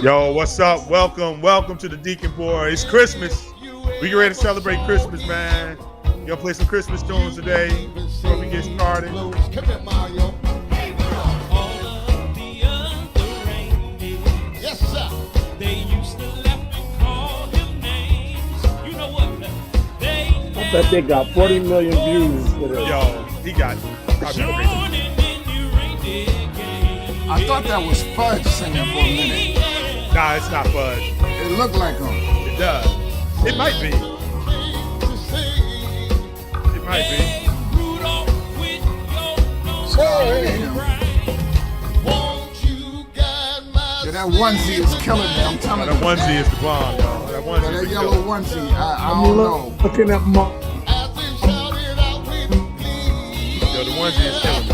Yo, what's up? Welcome to the Deacon Board. It's Christmas. We get ready to celebrate Christmas, man. You gonna play some Christmas tunes today before we get started. Yes, sir. They used to laugh and call him names. You know what? I bet they got 40 million views for this. Yo, he got probably I thought that was Fudge singing for a minute. Nah, it's not Fudge. It looked like him. It does. It might be. It might be. Yeah, that onesie is killing me. I'm telling you. That onesie is the bomb, yo. That onesie. That yellow onesie, I don't know. Looking at Yo, the onesie is killing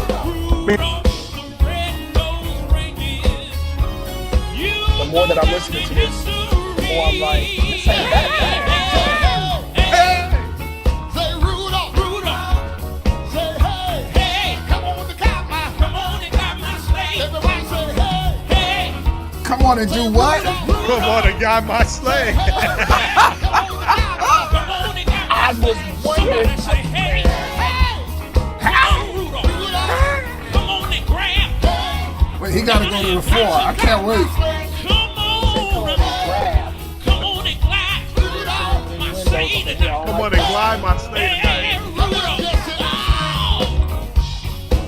me. The more that I'm listening to this, the more I'm like, this ain't that bad. Say Rudolph, say hey, come on and got my sleigh. Everybody say hey. Come on and do what? Come on and guide my sleigh. I was wondering. Wait, he gotta go to the floor. I can't wait. Come on and glide my sleigh tonight.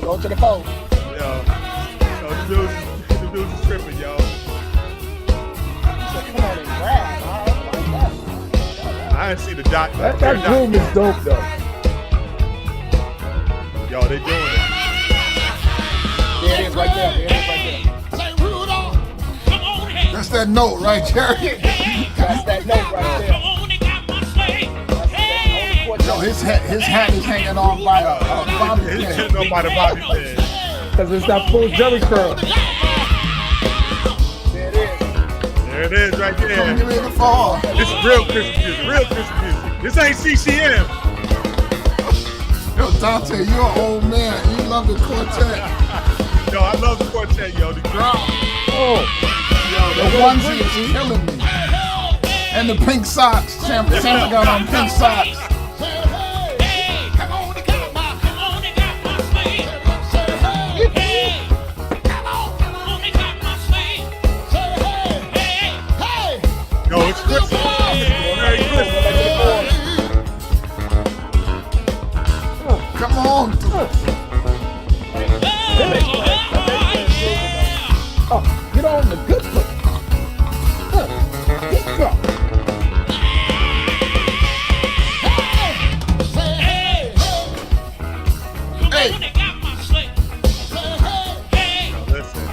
Go to the phone. Yo, the dudes is tripping, yo. Come on and grab. I didn't see the dot. that groove is dope though. Yo, they doing it. There it is right there. Say Rudolph, come on and That's that note, right, Jerry? That's that note right there. Yo, his hat is hanging off by a bobby It's pin. hanging on by the bobby pin. Because it's that full Jerry curl. There it is. There it is, right Come there. give me the fall. This is real Christmas music. Real Christmas music. This ain't CCM. Yo, Dante, you're an old man. You love the quartet. Yo, I love the quartet, yo. The drum. Oh, The onesie is killing me. And the pink socks. Santa got on pink socks. Yo, it's Christmas. Merry Christmas. Come on. oh, get on the good foot. Good stuff. Hey, Listen.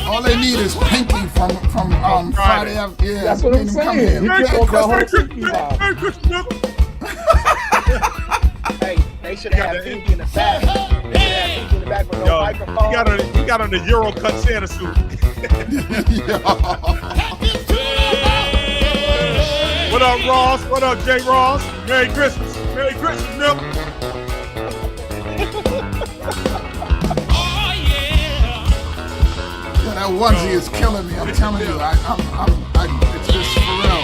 all they need is Pinky from Friday. Yeah, That's what I'm Pinky, come saying. here. You get over the whole Merry Tiki Christmas. vibe. Merry Christmas, nigga. Hey, they should have had Pinky in the back. They should have Pinky in the back with no Yo, microphone. he got on the Euro cut Santa suit. What up, Ross? What up, Jay Ross? Merry Christmas. Merry Christmas, nigga. Yeah, that onesie is killing me. I'm telling you, it's just for real.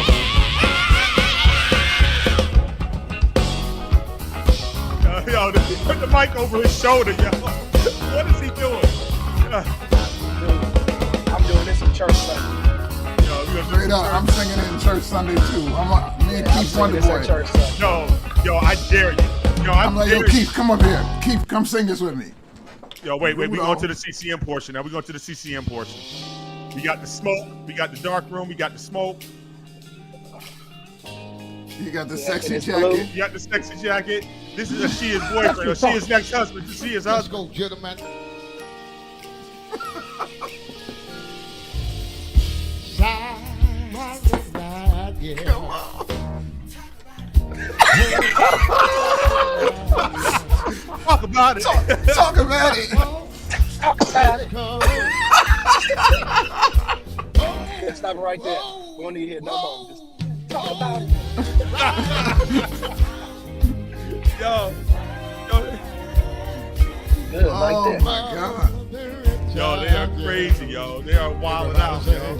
Yo, put the mic over his shoulder, yo. What is he doing? I'm doing this in church Sunday. Yo, we gonna do Straight up, I'm singing it in church Sunday too. Me and I'm Keith singing this Wonderboy. in church Sunday. Yo, I dare you. Yo, I'm like, yo, dare you. Keith, come up here. Keith, come sing this with me. Yo, wait, we going to the CCM portion. Now we going to the CCM portion. We got the smoke, we got the dark room, we got the smoke, You got the sexy it's jacket. blue. you got the sexy jacket. This is Shia's boyfriend, or Shia's next husband. This is Shia's Let's husband. go, gentlemen. Come on. Talk about it. Talk about it. Stop right there. We don't need to hear no more. Just talk about it. Yo. Good, like Oh that. my God. Yo, they are crazy, yo. They are wilding out, yo.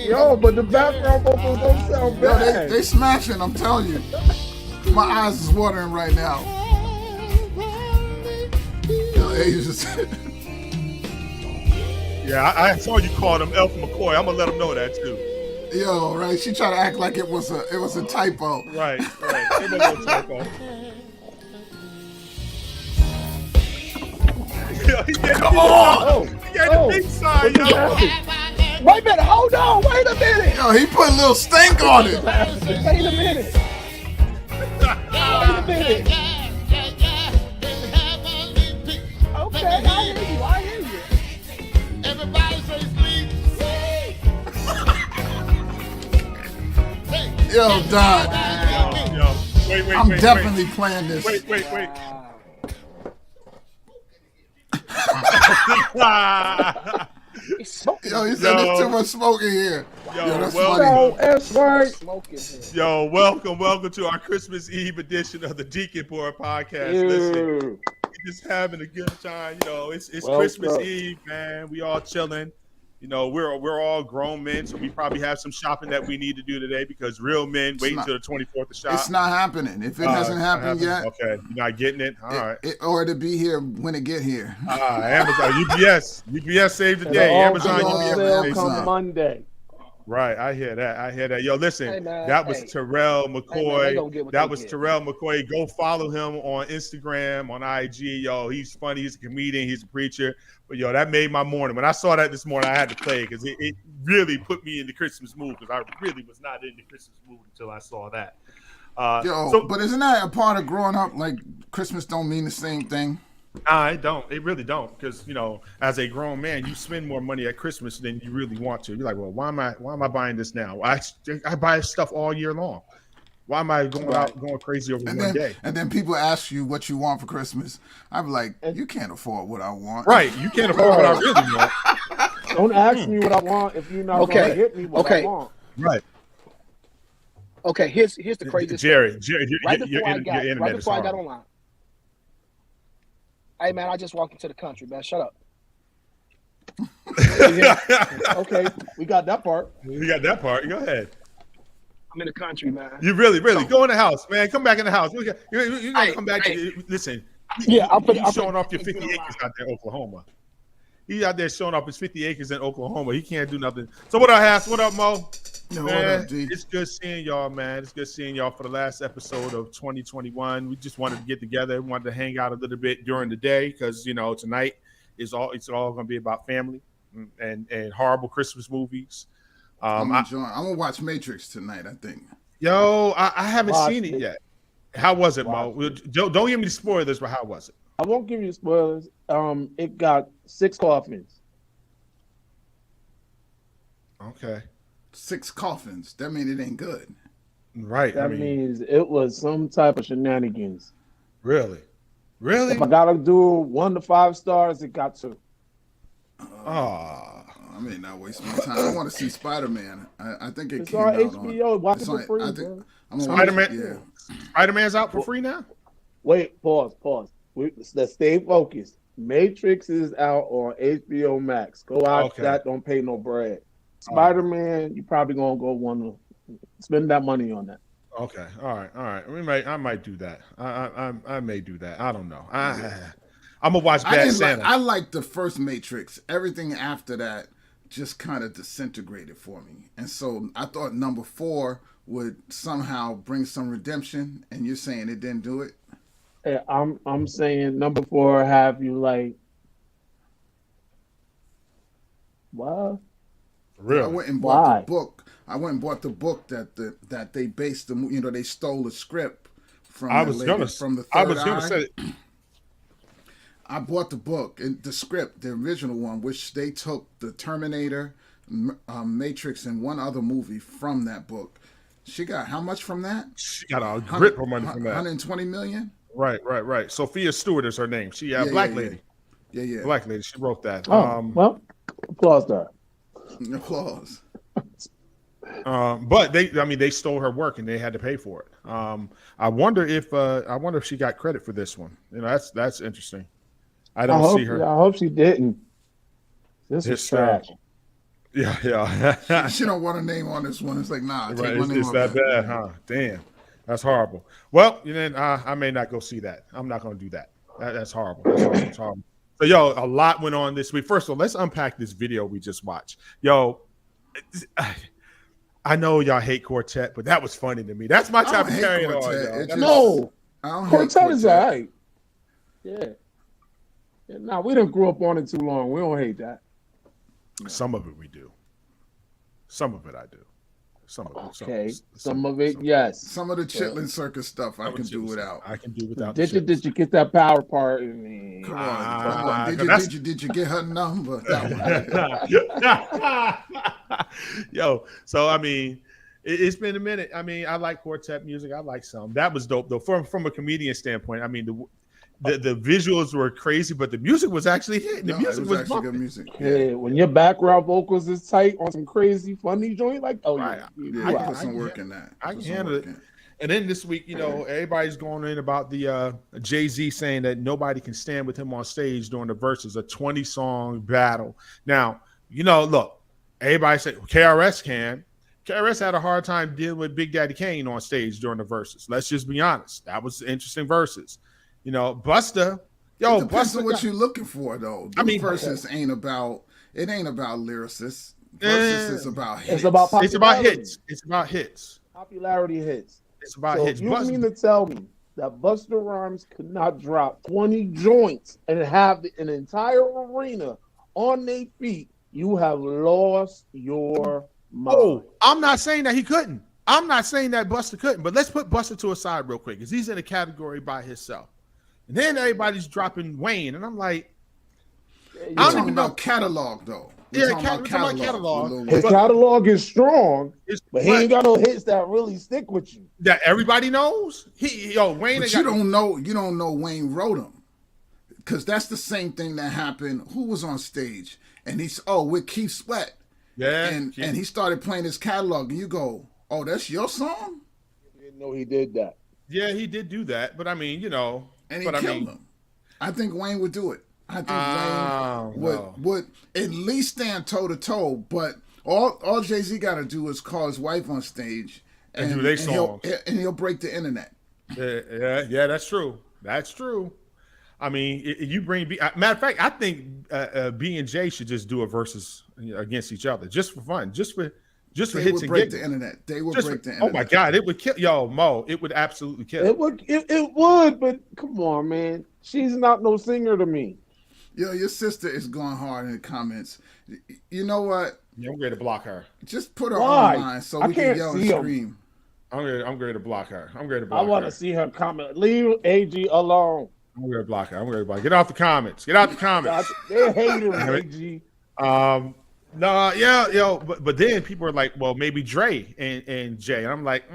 Yo, but the background vocals don't sound Yo, bad. they smashing, I'm telling you. My eyes is watering right now. Yo, Asia's Yeah, I saw you call him Elf McCoy. I'm gonna let him know that too. Yo, right? She tried to act like it was a typo. Right. It was no typo. Yo, he gave the big sign, yo. Wait a minute, hold on, wait a minute. Yo, he put a little stank on it. Wait a minute. Okay, I hear you. Everybody say sleep. Yo, Don. Yo. Wait. I'm definitely playing this. Wait. Yo, he said there's too much smoke in here. Yo, That's well, funny. S word. Yo, welcome to our Christmas Eve edition of the Deacon Board podcast. Listen, we're just having a good time. You know, it's Christmas Eve, man. We all chilling. You know, we're all grown men, so we probably have some shopping that we need to do today because real men wait until the 24th to shop. It's not happening. If it hasn't happened yet, okay, you're not getting it. All right. Or to be here when it get here. Amazon, UPS saved the day. Amazon, UPS come Monday. Right, I hear that. Yo, listen, Hey, man, that was Terrell McCoy. They gonna get what That they was get. Terrell McCoy. Go follow him on Instagram, on IG. Yo, he's funny. He's a comedian. He's a preacher. But yo, that made my morning. When I saw that this morning, I had to play it because it really put me in the Christmas mood because I really was not in the Christmas mood until I saw that. But isn't that a part of growing up? Like Christmas don't mean the same thing. Nah, it don't. It really don't. Because you know, as a grown man, you spend more money at Christmas than you really want to. You're like, well, why am I buying this now? I buy stuff all year long. Why am I going crazy over one day? And then people ask you what you want for Christmas. I'm like, you can't afford what I want. Right. You can't afford what I really want. Don't ask me what I want if you're not going to get me what I want. Right. Okay, here's the craziest. Jerry, Right your internet is before I got horrible. online. Hey man, I just walked into the country, man. Shut up. Okay, we got that part. You got that part. Go ahead. I'm in the country, man. You really go in the house, man. Come back in the house. You gotta Hey, come back. hey. Listen. Yeah, He's showing off your 50 acres out there in Oklahoma. He's out there showing off his 50 acres in Oklahoma. He can't do nothing. So what up, Hass? What up, Mo? Yo, Man, what up, G? it's good seeing y'all, man. It's good seeing y'all for the last episode of 2021. We just wanted to get together. We wanted to hang out a little bit during the day because you know tonight it's all going to be about family and horrible Christmas movies. I'm gonna watch Matrix tonight. I think. Yo, I haven't Watch seen it it. yet. How was it, Mo? Watch Don't give me the spoilers, but how was it? I won't give you spoilers. It got 6 coffins. Okay. 6 coffins. That means it ain't good. Right. That means it was some type of shenanigans. Really? If I gotta do 1 to 5 stars, it got 2. Oh. I may not waste my time. I want to see Spider-Man. I think it It's came on out HBO. Watch it for free, I bro. think I'm gonna Spider-Man. Yeah. Spider-Man's out for free now? Wait, pause. Let's stay focused. Matrix is out on HBO Max. Go out that, don't pay no bread. Spider-Man, you probably gonna go want to spend that money on that. Okay. All right. I might do that. I may do that. I don't know. I'm gonna watch Bad Santa. I like the first Matrix. Everything after that just kind of disintegrated for me. And so I thought number 4 would somehow bring some redemption, and you're saying it didn't do it? Hey, I'm saying number 4 have you like what? Really? I went and bought Why? the book. I went and bought the book that they based the, you know, they stole the script from I the was lady gonna from the I Third was gonna Eye. say I bought the book and the script, the original one, which they took the Terminator, Matrix, and one other movie from that book. She got how much from that? she got a grip of money from that. 120 million. Right. Sophia Stewart is her name. She black lady. Yeah. Black lady. She wrote that. Oh, well, applause there. Applause. But they stole her work and they had to pay for it. I wonder if she got credit for this one. You know, that's interesting. I don't see her. I hope she didn't. This is trash. Yeah. She don't want a name on this one. It's like, nah. Right. It's that bad, huh? Damn. That's horrible. Well, then I may not go see that. I'm not going to do that. That's horrible. That's horrible. So, yo, a lot went on this week. First of all, let's unpack this video we just watched. Yo, I know y'all hate Quartet, but that was funny to me. That's my type of carrying on. No, Quartet is all right. Yeah. Nah, we done grew up on it too long. We don't hate that. Some of it we do. Some of it I do. Some of it. Okay. Some of it, yes. Some of the Chitlin Circus stuff I can do without. I can do without. Did you get that power part? Come on. Did you get her number? Yo, so I mean, it's been a minute. I mean, I like Quartet music. I like some. That was dope though. From a comedian standpoint, I mean, the visuals were crazy, but the music was actually hitting. The music was actually good music. Yeah, when your background vocals is tight on some crazy funny joint, like I put some work in that. I can handle it. And then this week, you know, everybody's going in about the Jay-Z saying that nobody can stand with him on stage during the verses, a 20-song battle. Now, you know, look, everybody said KRS can. KRS had a hard time dealing with Big Daddy Kane on stage during the verses. Let's just be honest. That was interesting verses. You know, Busta, it depends on what you're looking for, though. Verses ain't about lyricists. Verses is about hits. It's about hits. It's about hits. Popularity hits. It's about hits. You mean to tell me that Busta Rhymes could not drop 20 joints and have an entire arena on their feet? You have lost your mind. Oh, I'm not saying that he couldn't. I'm not saying that Busta couldn't, but let's put Busta to a side real quick because he's in a category by himself. And then everybody's dropping Wayne, and I'm like, I don't even know catalog though. We're talking about catalog. His catalog is strong, but he ain't got no hits that really stick with you. That everybody knows. Wayne. But you don't know Wayne wrote them, because that's the same thing that happened. Who was on stage? And he's with Keith Sweat. Yeah, and he started playing his catalog, and you go, "Oh, that's your song." I didn't know he did that. Yeah, he did do that, but I mean, you know. And he killed him. I think Wayne would do it. I think Wayne would at least stand toe to toe. But all Jay-Z got to do is call his wife on stage and do their songs, and he'll break the internet. Yeah, that's true. That's true. I mean, you bring matter of fact, I think B and J should just do a versus against each other just for fun, just for hits and giggles. They would break the internet. Oh my God, it would kill Mo. It would absolutely kill. It would, but come on, man. She's not no singer to me. Yo, your sister is going hard in the comments. You know what? Yeah, I'm ready to block her. Just put her online so we can yell and scream. I'm ready to block her. I want to see her comment. Leave AG alone. I'm ready to block her. Get off the comments. They're haters, AG. No, but then people are like, well, maybe Dre and Jay. And I'm like,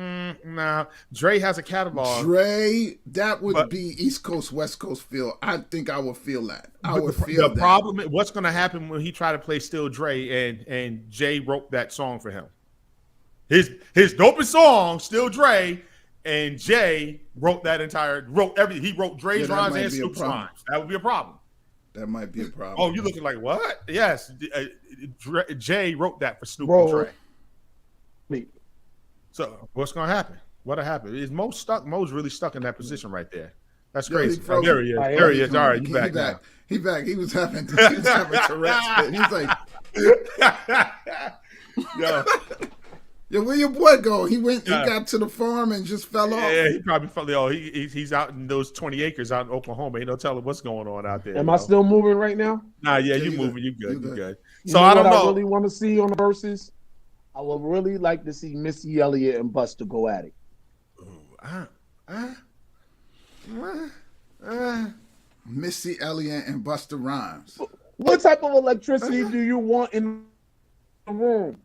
nah. Dre has a catalog. Dre, that would be East Coast, West Coast feel. I think I would feel that. The problem is what's going to happen when he try to play Still Dre and Jay wrote that song for him. His dopest song, Still Dre, and Jay wrote everything. He wrote Dre's rhymes and Snoop's rhymes. That would be a problem. That might be a problem. Oh, you're looking like what? Yes, Jay wrote that for Snoop and Dre. Me. So what's gonna happen? What'll happen? Is Mo stuck? Mo's really stuck in that position right there. That's crazy. There he is. There he is. All right, you back now. He back. He was having Tourette's. He's like, yo, where your boy go? He went. He got to the farm and just fell off. Yeah, he probably fell. Oh, he's out in those 20 acres out in Oklahoma. Ain't no telling what's going on out there. Am I still moving right now? Nah, yeah, you moving. You good. You good. So I don't know. I really want to see on the verses. I would really like to see Missy Elliott and Busta go at it. Missy Elliott and Busta Rhymes. What type of electricity do you want in the room?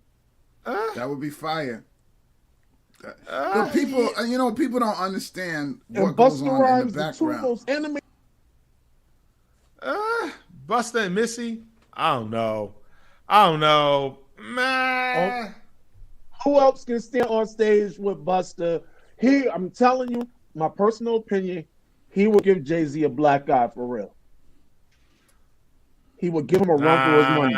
That would be fire. People don't understand what goes on in the background. Busta and Missy. I don't know. Man. Who else can stand on stage with Buster? I'm telling you, my personal opinion, he would give Jay-Z a black eye for real. He would give him a run for his money.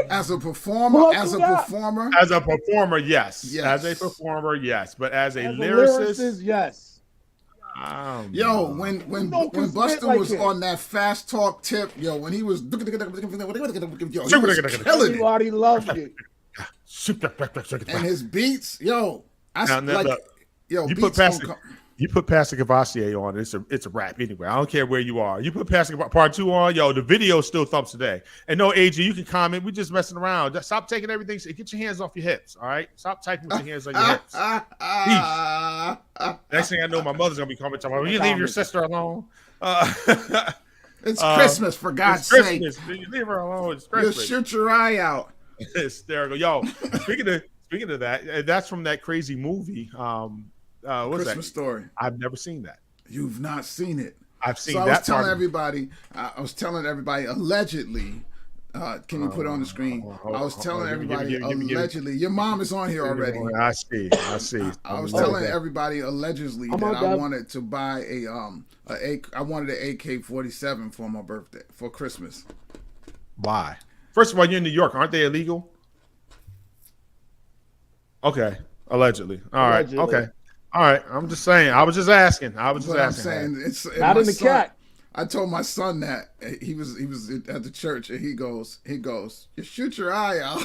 As a performer, yes. As a performer, yes. But as a lyricist, yes. Yo, when Buster was on that fast talk tip, yo, when he was he was killing it. Everybody loved it. And his beats, yo, you put Pastor Cavassier on, it's a rap anyway. I don't care where you are. You put Pastor Part 2 on, yo, the video still thumps today. And no, AG, you can comment. We just messing around. Just stop taking everything. Get your hands off your hips, all right? Stop typing with your hands on your hips. Next thing I know, my mother's gonna be commenting, "Will you leave your sister alone?" It's Christmas, for God's sake. You leave her alone. It's Christmas. Just shoot your eye out. Hysterical. Yo, speaking of that, that's from that crazy movie. What's Christmas Story. I've never seen that. You've not seen it. I've seen that. I was telling everybody allegedly. Can you put it on the screen? I was telling everybody allegedly. Your mom is on here already. I see. I was telling everybody allegedly that I wanted to buy I wanted an AK-47 for my birthday for Christmas. Why? First of all, you're in New York. Aren't they illegal? Okay. Allegedly. All right. Okay. All right. I'm just saying. I was just asking. I'm saying it's not in the cat. I told my son that he was at the church and he goes, you shoot your eye out.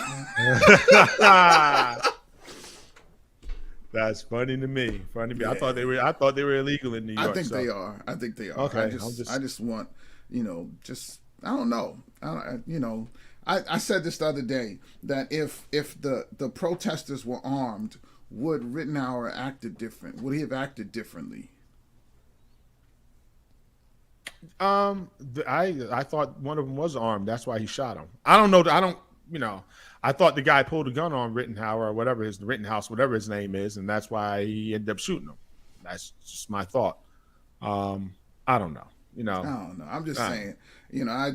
That's funny to me. Yeah. I thought they were illegal in New York. I think they are. Okay. I just want, I don't know. I said this the other day that if the protesters were armed, would Rittenhour acted different? Would he have acted differently? I thought one of them was armed. That's why he shot him. I don't know. I thought the guy pulled a gun on Rittenhour or whatever Rittenhouse, whatever his name is, and that's why he ended up shooting him. That's just my thought. I don't know. I don't know. I'm just saying. I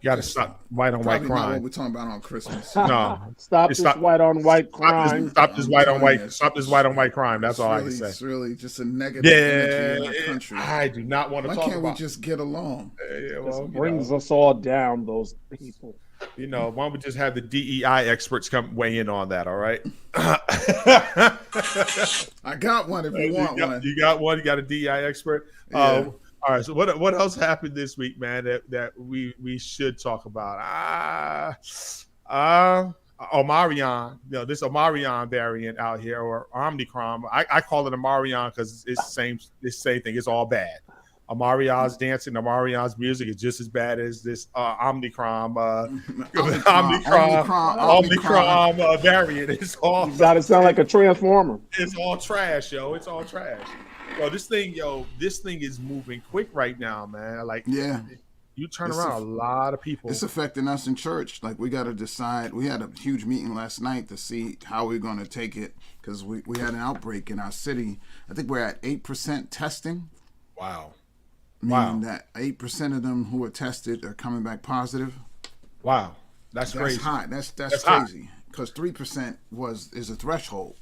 got to stop white on white crime. Not what we're talking about on Christmas. No, stop this white on white crime. Stop this white on white. Stop this white on white crime. That's all I can say. It's really just a negative energy in our country. I do not want to talk about. Why can't we just get along? This brings us all down. Those people. Why don't we just have the DEI experts come weigh in on that? All right. I got one. If you want one, you got one. You got a DEI expert. Yeah. All right. So what else happened this week, man? That we should talk about? Omarion. This Omarion variant out here, or Omicron. I call it Omarion because it's the same thing. It's all bad. Omarion's dancing, Omarion's music is just as bad as this Omicron variant. It's all. You gotta sound like a transformer. It's all trash, yo. It's all trash. This thing is moving quick right now, man. Like, yeah, you turn around a lot of people. It's affecting us in church. Like, we got to decide. We had a huge meeting last night to see how we're going to take it because we had an outbreak in our city. I think we're at 8% testing. Wow. Meaning that 8% of them who are tested are coming back positive. Wow. That's crazy. High. That's crazy. Because 3% is a threshold.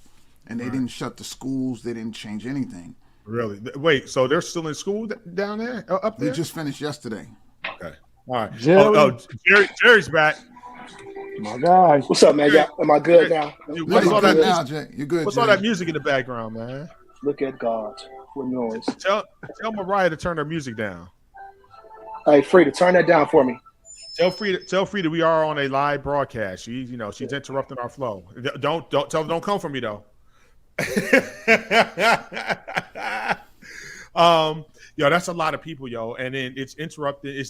And they didn't shut the schools. They didn't change anything. Really? Wait, so they're still in school down there? Up there? They just finished yesterday. Okay. All right. Jerry's back. My guy. What's up, man? Am I good now? What's all that now, Jay? You're good. What's all that music in the background, man? Look at God. What noise? Tell Mariah to turn her music down. Hey, Frida, turn that down for me. Tell Frida we are on a live broadcast. She's interrupting our flow. Don't tell her don't come for me though. That's a lot of people, yo, and then it's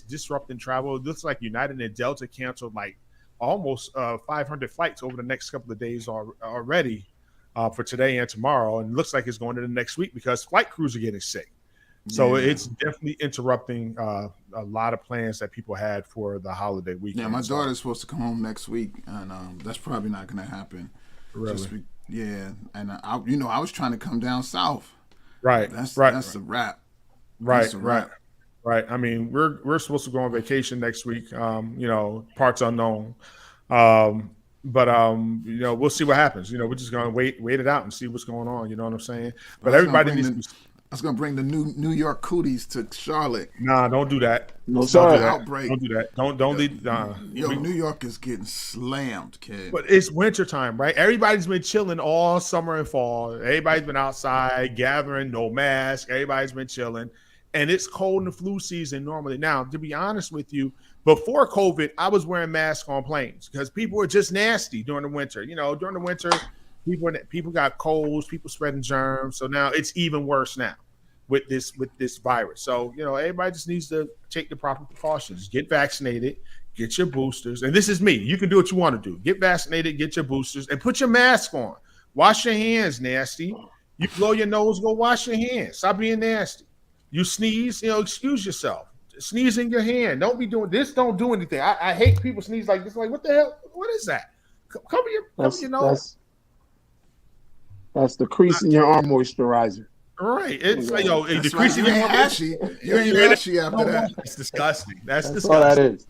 disrupting travel. It looks like United and Delta canceled like almost 500 flights over the next couple of days already for today and tomorrow, and it looks like it's going to the next week because flight crews are getting sick. So it's definitely interrupting a lot of plans that people had for the holiday weekend. Yeah, my daughter's supposed to come home next week, and that's probably not going to happen. Really? And I was trying to come down south. Right. That's a wrap. Right. I mean, we're supposed to go on vacation next week. Parts unknown. But we'll see what happens. We're just gonna wait it out and see what's going on. You know what I'm saying? But everybody needs. I was gonna bring the New York cooties to Charlotte. Nah, don't do that. No, sorry. Outbreak. Don't do that. Don't leave. New York is getting slammed, kid. But it's wintertime, right? Everybody's been chilling all summer and fall. Everybody's been outside gathering, no mask. Everybody's been chilling, and it's cold in the flu season normally. Now, to be honest with you, before COVID, I was wearing masks on planes because people were just nasty during the winter. During the winter, people got colds, people spreading germs. So now it's even worse now with this virus. So everybody just needs to take the proper precautions. Get vaccinated, get your boosters, and this is me. You can do what you want to do. Get vaccinated, get your boosters, and put your mask on. Wash your hands, nasty. You blow your nose, go wash your hands. Stop being nasty. You sneeze, excuse yourself. Sneeze in your hand. Don't be doing this. Don't do anything. I hate people sneeze like this. Like, what the hell? What is that? Cover your nose. That's the crease in your arm moisturizer. Right. It's like, decreasing your ashy. You ain't ashy after that. It's disgusting. That's disgusting. All that is.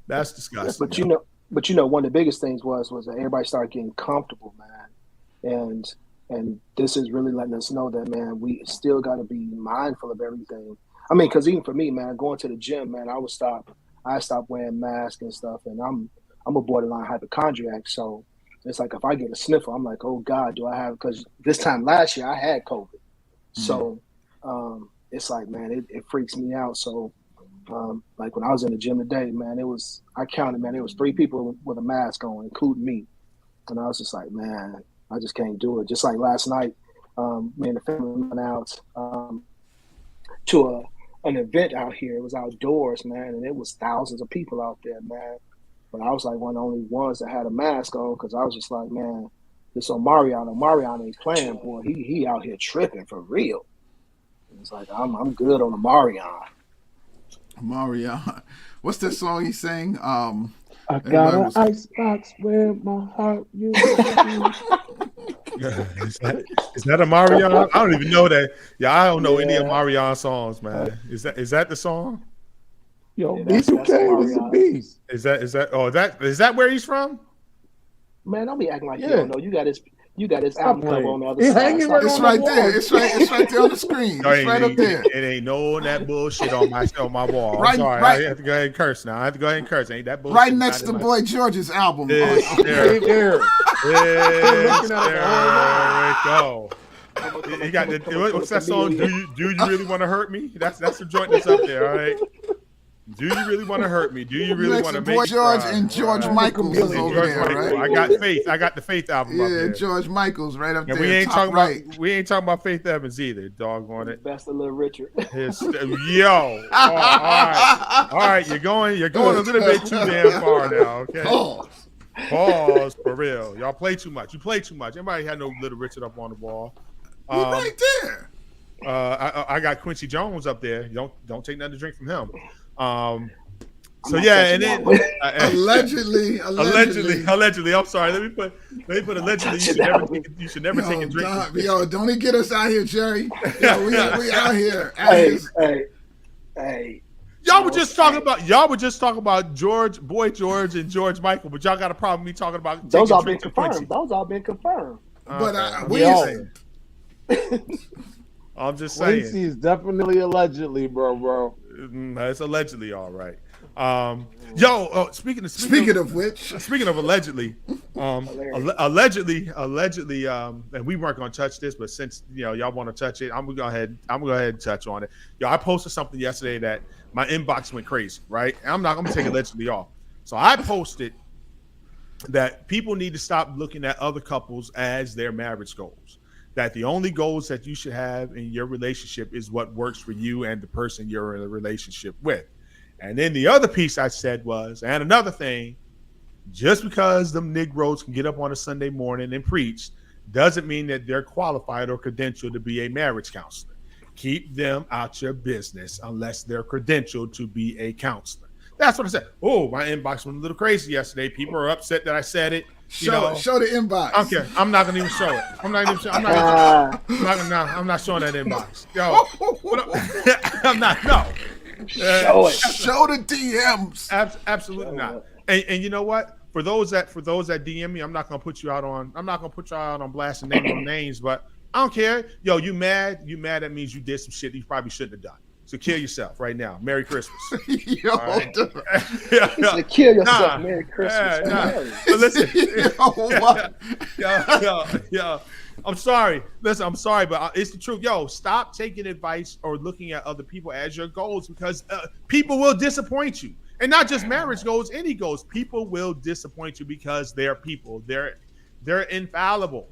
That's disgusting. But one of the biggest things was that everybody started getting comfortable, man. And this is really letting us know that, man, we still got to be mindful of everything. I mean, because even for me, man, going to the gym, man, I stopped wearing masks and stuff, and I'm a borderline hypochondriac, so it's like if I get a sniffle, I'm like, oh God, do I have? Because this time last year I had COVID, so it's like, man, it freaks me out. So like when I was in the gym today, man, I counted, man, it was 3 people with a mask on, including me, and I was just like, man, I just can't do it. Just like last night, me and the family went out to an event out here. It was outdoors, man, and it was thousands of people out there, man. But I was like one of the only ones that had a mask on because I was just like, man, this Omarion ain't playing, boy. He out here tripping for real. It's like I'm good on Omarion. What's that song he sang? I got an icebox where my heart used to be. Is that a Marion? I don't even know that. Yeah, I don't know any of Marion songs, man. Is that the song? Yo, B2K is a beast. Is that where he's from? Man, don't be acting like you don't know. You got his album cover on the other side. It's right there. It's right there on the screen. It's right up there. It ain't no that bullshit on my wall. Right, I'm sorry. right. I have to go ahead and curse now. Ain't that bullshit? Right next to Boy George's album. There we go. You got what's that song? Do you really want to hurt me? That's the joint that's up there. All right. Do you really want to hurt me? Do you really want to make Boy George and George Michaels is over there, right? I got Faith. I got the Faith album up there. George Michaels right up there. We ain't talking about Faith Evans either. Doggone it. Best of Little Richard. All right. You're going a little bit too damn far now. Okay. Pause for real. Y'all play too much. You play too much. Everybody had no Little Richard up on the wall. He's right there. I got Quincy Jones up there. Don't take nothing to drink from him. So yeah, and then allegedly. I'm sorry. Let me put allegedly. You should never take a drink. Don't he get us out here, Jerry? We out here. Hey. Y'all were just talking about Boy George and George Michael, but y'all got a problem with me talking about those all been confirmed. Those all been confirmed. But what are you saying? I'm just saying. Quincy is definitely allegedly, bro. It's allegedly all right. Speaking of allegedly, allegedly, and we weren't gonna touch this, but since y'all want to touch it, I'm gonna go ahead and touch on it. I posted something yesterday that my inbox went crazy, right? And I'm gonna take allegedly off. So I posted that people need to stop looking at other couples as their marriage goals. That the only goals that you should have in your relationship is what works for you and the person you're in a relationship with. And then the other piece I said was, and another thing, just because them Negroes can get up on a Sunday morning and preach doesn't mean that they're qualified or credentialed to be a marriage counselor. Keep them out your business unless they're credentialed to be a counselor. That's what I said. Oh, my inbox went a little crazy yesterday. People are upset that I said it. Show the inbox. I don't care. I'm not gonna even show it. I'm not showing that inbox. I'm not. No. Show it. Show the DMs. Absolutely not. And you know what? for those that DM me, I'm not gonna put you out on blast and name no names, but I don't care. Yo, you mad? That means you did some shit you probably shouldn't have done. So kill yourself right now. Merry Christmas. Yo, right? So kill yourself. Merry Christmas. But listen, yo, I'm sorry. Listen, I'm sorry, but it's the truth. Yo, stop taking advice or looking at other people as your goals, because people will disappoint you. And not just marriage goals, any goals. People will disappoint you because they're people. They're infallible.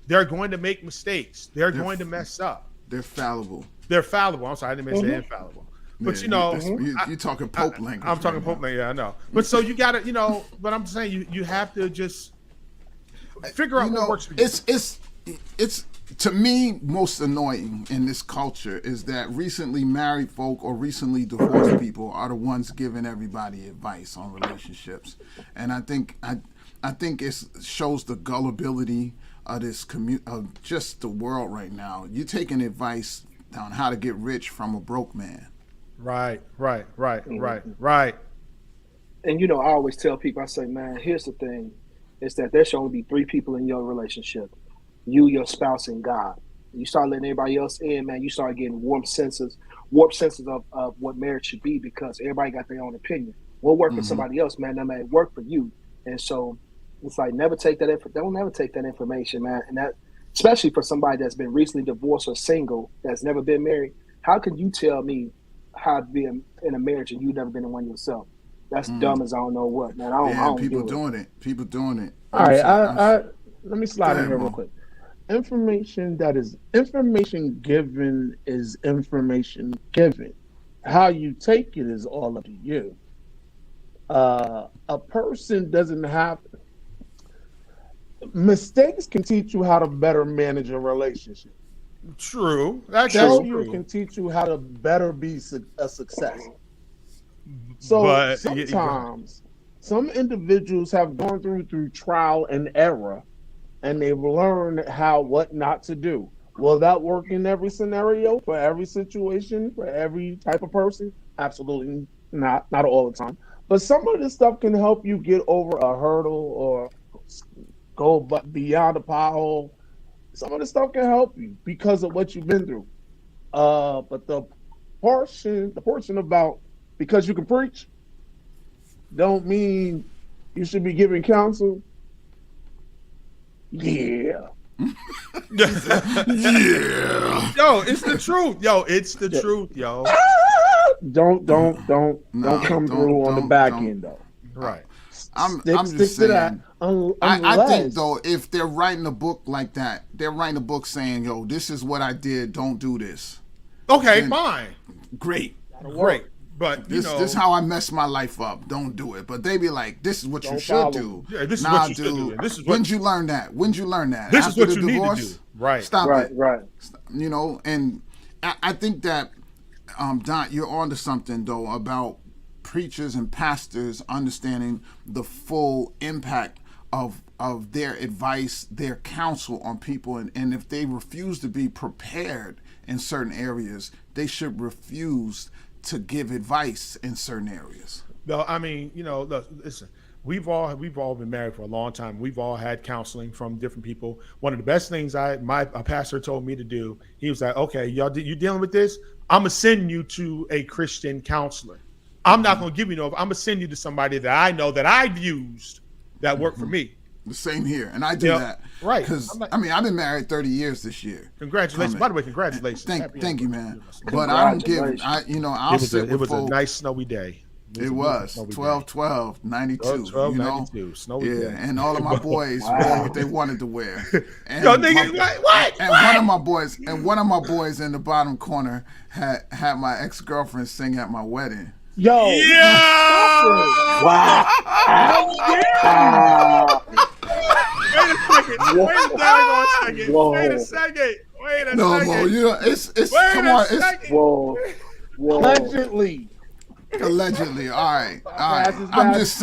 They're going to make mistakes. They're going to mess up. They're fallible. They're fallible. I'm sorry, I didn't mean to say infallible. But you're talking Pope language. I'm talking Pope language. Yeah, I know. But so you gotta, but I'm saying you have to just figure out what works for you. It's to me most annoying in this culture is that recently married folk or recently divorced people are the ones giving everybody advice on relationships, and I think it shows the gullibility of this of just the world right now. You're taking advice on how to get rich from a broke man. Right. And I always tell people, I say, man, here's the thing, is that there should only be 3 people in your relationship: you, your spouse, and God. You start letting everybody else in, man, you start getting warped senses of what marriage should be, because everybody got their own opinion. What work for somebody else, man, that may work for you. And so it's like, don't never take that information, man. And that, especially for somebody that's been recently divorced or single, that's never been married. How can you tell me how to be in a marriage and you've never been in one yourself? That's dumb as I don't know what, man. I don't people doing it. People doing it. All right, let me slide in here real quick. Information given is information given. How you take it is all up to you. A person doesn't have mistakes can teach you how to better manage a relationship. True. That's Failure can teach you how to better be a success. So sometimes some individuals have gone through trial and error, and they've learned what not to do. Will that work in every scenario, for every situation, for every type of person? Absolutely not all the time. But some of this stuff can help you get over a hurdle or go beyond a pothole. Some of this stuff can help you because of what you've been through. But the portion about because you can preach don't mean you should be giving counsel. Yeah. Yeah. Yo, it's the truth. It's the truth, yo. Don't come through on the back end though. Right. I'm just saying. I think though, if they're writing a book like that, they're writing a book saying, "Yo, this is what I did. Don't do this." Okay, fine. Great. But this is how I messed my life up. Don't do it. But they be like, "This is what you should do." Yeah, this is what you should do. This is when'd you learn that? This After is what the you divorce? need to do. Right. Stop it. Right. And I think that Don, you're onto something though about preachers and pastors understanding the full impact of their advice, their counsel on people, and if they refuse to be prepared in certain areas, they should refuse to give advice in certain areas. No, I mean, look, listen, we've all been married for a long time. We've all had counseling from different people. One of the best things my pastor told me to do, he was like, okay, you dealing with this? I'm going to send you to a Christian counselor. I'm not going to give you I'm going to send you to somebody that I know that I've used that worked for me. The same here. And I do that. Right. Because, I've been married 30 years this year. Congratulations. By the way, congratulations. Thank you, man. But I don't give, I'll sit with It was folks. a nice snowy day. It was 12/12/92. 12/92. Snowy day. And all of my boys wore what they wanted to wear. And yo, nigga, what? And one of my boys in the bottom corner had my ex-girlfriend sing at my wedding. Yo. Yeah. Wow. Wait a second. No, Mo, it's come on. It's whoa. Allegedly. All right. I'm just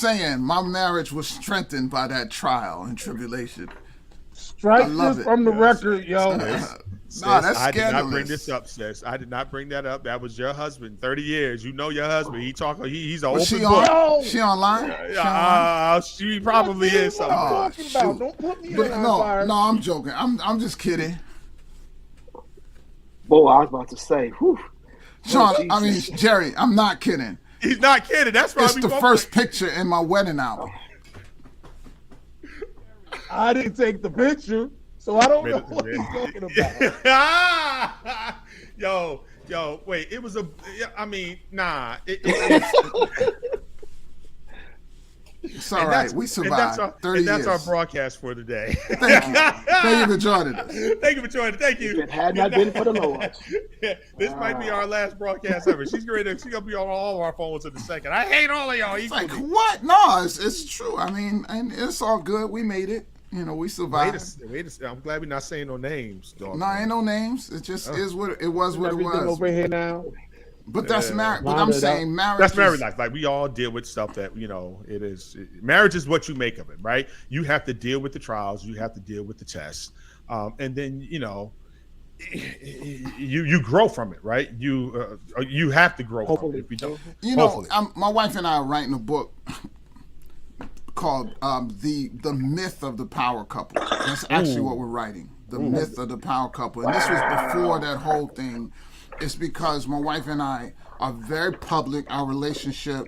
saying. My marriage was strengthened by that trial and tribulation. Strike this from the record, yo. Sis, Nah, that's I did not scandalous. bring this up, sis. I did not bring that up. That was your husband. 30 years. You know your husband. He's an Was open she book. on? She online? She probably is. What I'm Something. talking about? Don't put me on fire. No, I'm joking. I'm just kidding. Boy, I was about to say, whew. Sean, Oh, I mean, Jesus. Jerry, I'm not kidding. He's not kidding. That's why It's the first picture in my wedding album. I didn't take the picture, so I don't know what he's talking about. Yo, wait. It was nah. It's all right. We survived 30 years. That's our broadcast for today. Thank you. Thank you for joining us. Thank you for joining. Thank you. If it had not been for the Lord. This might be our last broadcast ever. She's gonna be on all of our phones in a second. I hate all of y'all equally. Like what? No, it's true. I mean, and it's all good. We made it. You know, we survived. Wait a second. I'm glad we're not saying no names, dog. No, ain't no names. It just is what it was. What it Everything was. over here now. But that's marriage. But I'm saying marriage. That's married life. Like we all deal with stuff that it is. Marriage is what you make of it, right? You have to deal with the trials. You have to deal with the tests, and then you grow from it, right? You have to grow from it. If you don't, my wife and I are writing a book called the Myth of the Power Couple. That's actually what we're writing. The Myth of the Power Couple, and this was before that whole thing. It's because my wife and I are very public. Our relationship,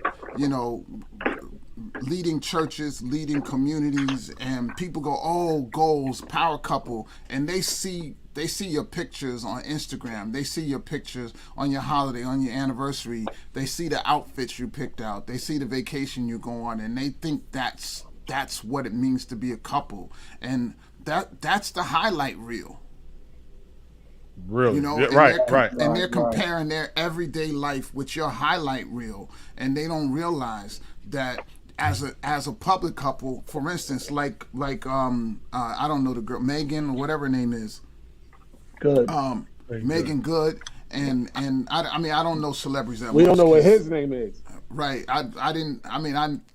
leading churches, leading communities, and people go, "Oh, goals, power couple," and they see your pictures on Instagram. They see your pictures on your holiday, on your anniversary. They see the outfits you picked out. They see the vacation you go on, and they think that's what it means to be a couple, and that's the highlight reel. Really? Right. And they're comparing their everyday life with your highlight reel, and they don't realize that as a public couple, for instance, like I don't know the girl Megan or whatever her name is. Good. Megan Good, and I don't know celebrities that we much. don't know what his name is. Right. I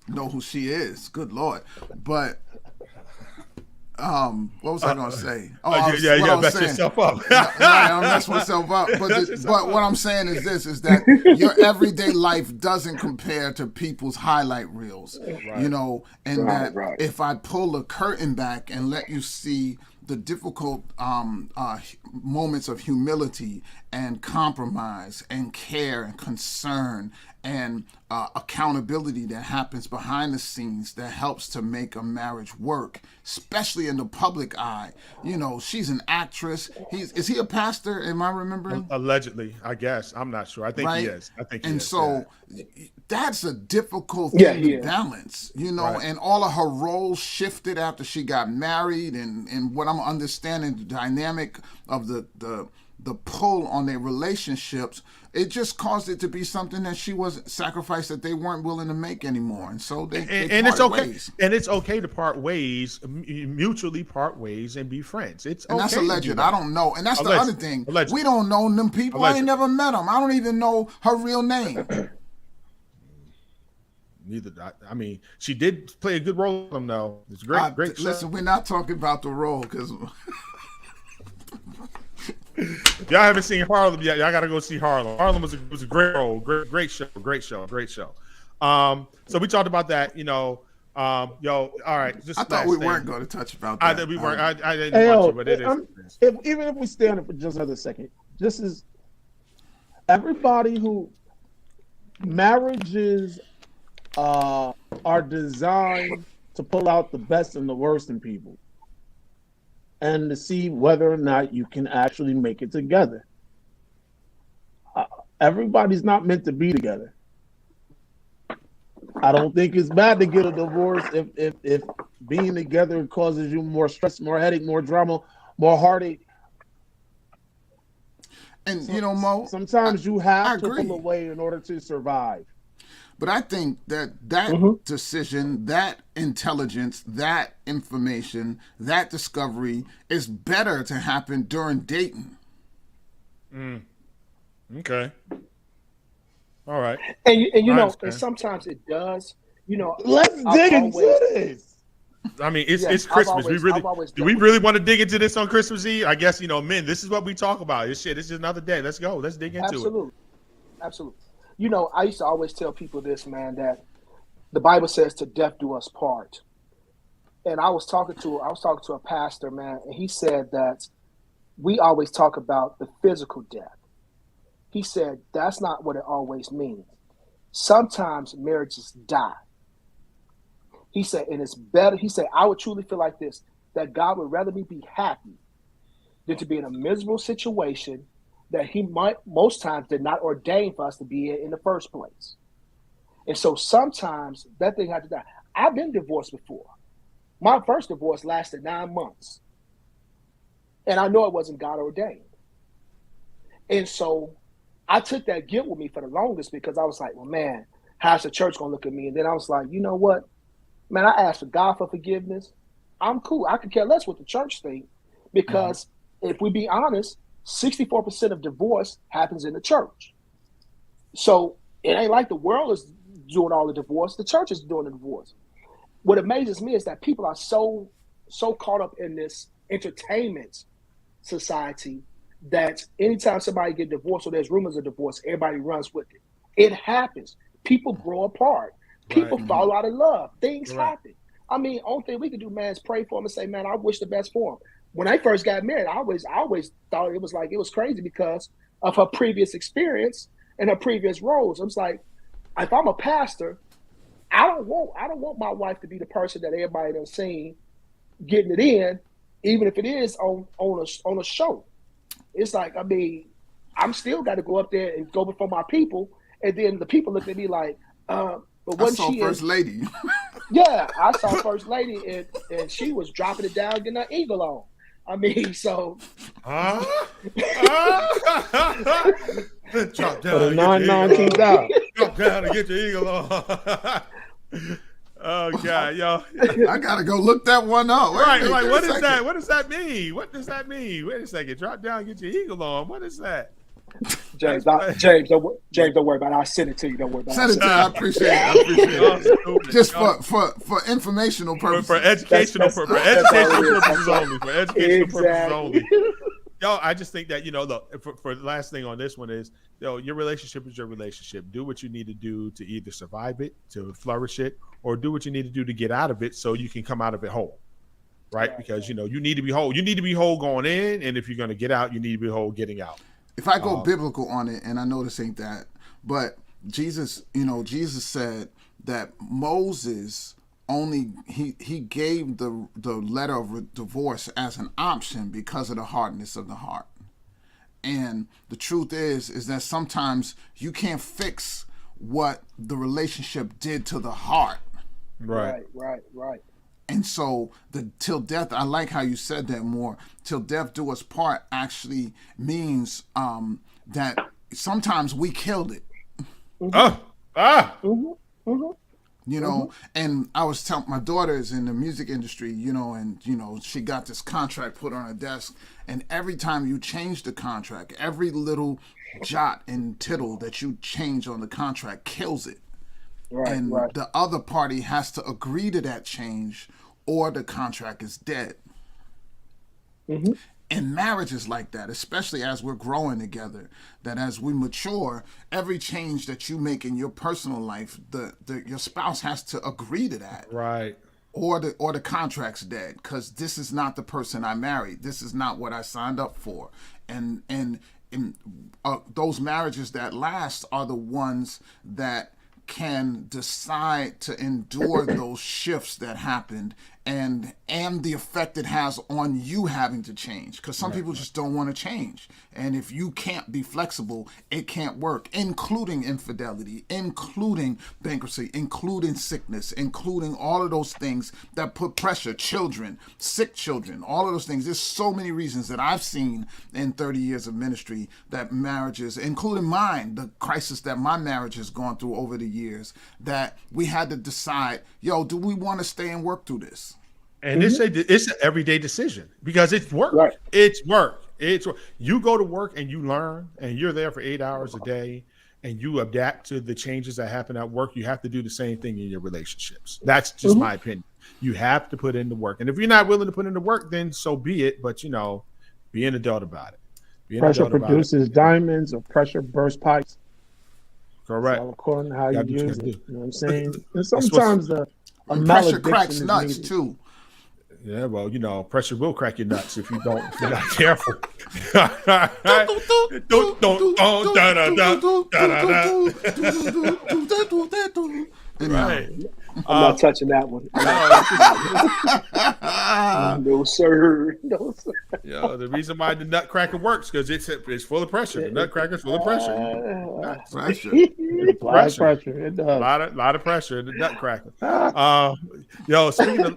know who she is. Good Lord. But what was I going to say? Mess yourself up. I mess myself up. But what I'm saying is this, is that your everyday life doesn't compare to people's highlight reels, if I pull the curtain back and let you see the difficult moments of humility and compromise and care and concern and accountability that happens behind the scenes that helps to make a marriage work, especially in the public eye. She's an actress. Is he a pastor? Am I remembering? Allegedly, I guess. I'm not sure. I think he is. That's a difficult thing to balance, and all of her roles shifted after she got married, and what I'm understanding, the dynamic of the pull on their relationships, it just caused it to be something that she wasn't sacrificed that they weren't willing to make anymore, and so they it's okay ways. And it's okay to part ways, mutually part ways, and be friends. It's and okay that's alleged. I don't know, and that's the other thing. Alleged. We don't know them people. I ain't never met them. I don't even know her real name. Neither. I mean, she did play a good role in them, though. It's great. Great show. Listen, we're not talking about the role because. If y'all haven't seen Harlem yet, y'all got to go see Harlem. Harlem was a great role, great show. So we talked about that, all right. I thought we weren't going to touch about that. We weren't. I didn't want to, but it is. Even if we stay on it for just another second, this is everybody who marriages are designed to pull out the best and the worst in people, and to see whether or not you can actually make it together. Everybody's not meant to be together. I don't think it's bad to get a divorce if being together causes you more stress, more headache, more drama, more heartache. And Mo, sometimes you have to pull away in order to survive. But I think that decision, that intelligence, that information, that discovery is better to happen during dating. Okay. All right. And and sometimes it does. Let's dig into this. I mean, it's Christmas. We really want to dig into this on Christmas Eve? I guess, men, this is what we talk about. It's just another day. Let's go. Let's dig into it. Absolutely. I used to always tell people this, man, that the Bible says to death do us part. And I was talking to a pastor, man, and he said that we always talk about the physical death. He said that's not what it always means. Sometimes marriages die. He said, and it's better. He said, I would truly feel like this, that God would rather me be happy than to be in a miserable situation that he most times did not ordain for us to be in the first place. And so sometimes that thing had to die. I've been divorced before. My first divorce lasted 9 months. And I know it wasn't God ordained. And so I took that guilt with me for the longest because I was like, well, man, how's the church going to look at me? And then I was like, you know what? Man, I asked for God for forgiveness. I'm cool. I could care less what the church thinks because if we be honest, 64% of divorce happens in the church. So it ain't like the world is doing all the divorce. The church is doing the divorce. What amazes me is that people are so caught up in this entertainment society that anytime somebody get divorced or there's rumors of divorce, everybody runs with it. It happens. People grow apart. People fall out of love. Things happen. I mean, only thing we can do, man, is pray for them and say, man, I wish the best for them. When I first got married, I always thought it was crazy because of her previous experience and her previous roles. I was like, if I'm a pastor, I don't want my wife to be the person that everybody done seen getting it in, even if it is on a show. It's like, I mean, I'm still got to go up there and go before my people, and then the people look at me like, but wasn't she First Lady? Yeah, I saw First Lady, and she was dropping it down, getting her eagle on. I mean, so. Drop down. For the 919 out. Drop down and get your eagle on. Oh God, yo! I gotta go look that one up. Right, like what is that? What does that mean? What does that mean? Wait a second. Drop down, get your eagle on. What is that? James, don't worry about it. I'll send it to you. Don't worry about it. Send it to you. I appreciate it. Just for informational purposes. For educational purposes only. For educational purposes only. Yo, I just think that, look, for the last thing on this one is, your relationship is your relationship. Do what you need to do to either survive it, to flourish it, or do what you need to do to get out of it so you can come out of it whole. Right? Because, you need to be whole. You need to be whole going in, and if you're going to get out, you need to be whole getting out. If I go biblical on it, and I know this ain't that, but Jesus said that Moses he gave the letter of divorce as an option because of the hardness of the heart. And the truth is that sometimes you can't fix what the relationship did to the heart. Right. And so till death, I like how you said that more. Till death do us part actually means that sometimes we killed it. And I was telling my daughter is in the music industry, and she got this contract put on her desk, and every time you change the contract, every little jot and tittle that you change on the contract kills it. The other party has to agree to that change or the contract is dead. And marriage is like that, especially as we're growing together, that as we mature, every change that you make in your personal life, your spouse has to agree to that. Right. Or the contract's dead, because this is not the person I married. This is not what I signed up for. And those marriages that last are the ones that can decide to endure those shifts that happened and the effect it has on you having to change, because some people just don't want to change. And if you can't be flexible, it can't work, including infidelity, including bankruptcy, including sickness, including all of those things that put pressure, children, sick children, all of those things. There's so many reasons that I've seen in 30 years of ministry that marriages, including mine, the crisis that my marriage has gone through over the years, that we had to decide, do we want to stay and work through this? And it's an everyday decision because it's work. Right. It's work. You go to work and you learn, and you're there for 8 hours a day, and you adapt to the changes that happen at work, you have to do the same thing in your relationships. That's just my opinion. You have to put in the work. And if you're not willing to put in the work, then so be it. But, be an adult about it. Pressure produces diamonds or pressure bursts pipes. Correct. So according to how you use it. You know what I'm saying? And sometimes a pressure cracks nuts needed. too. Yeah, well, pressure will crack your nuts if you're not careful. Right. I'm not touching that one. No, sir. No, sir. The reason why the nutcracker works because it's full of pressure. The nutcracker's full of pressure. Pressure. Pressure. It does. A lot of pressure in the nutcracker.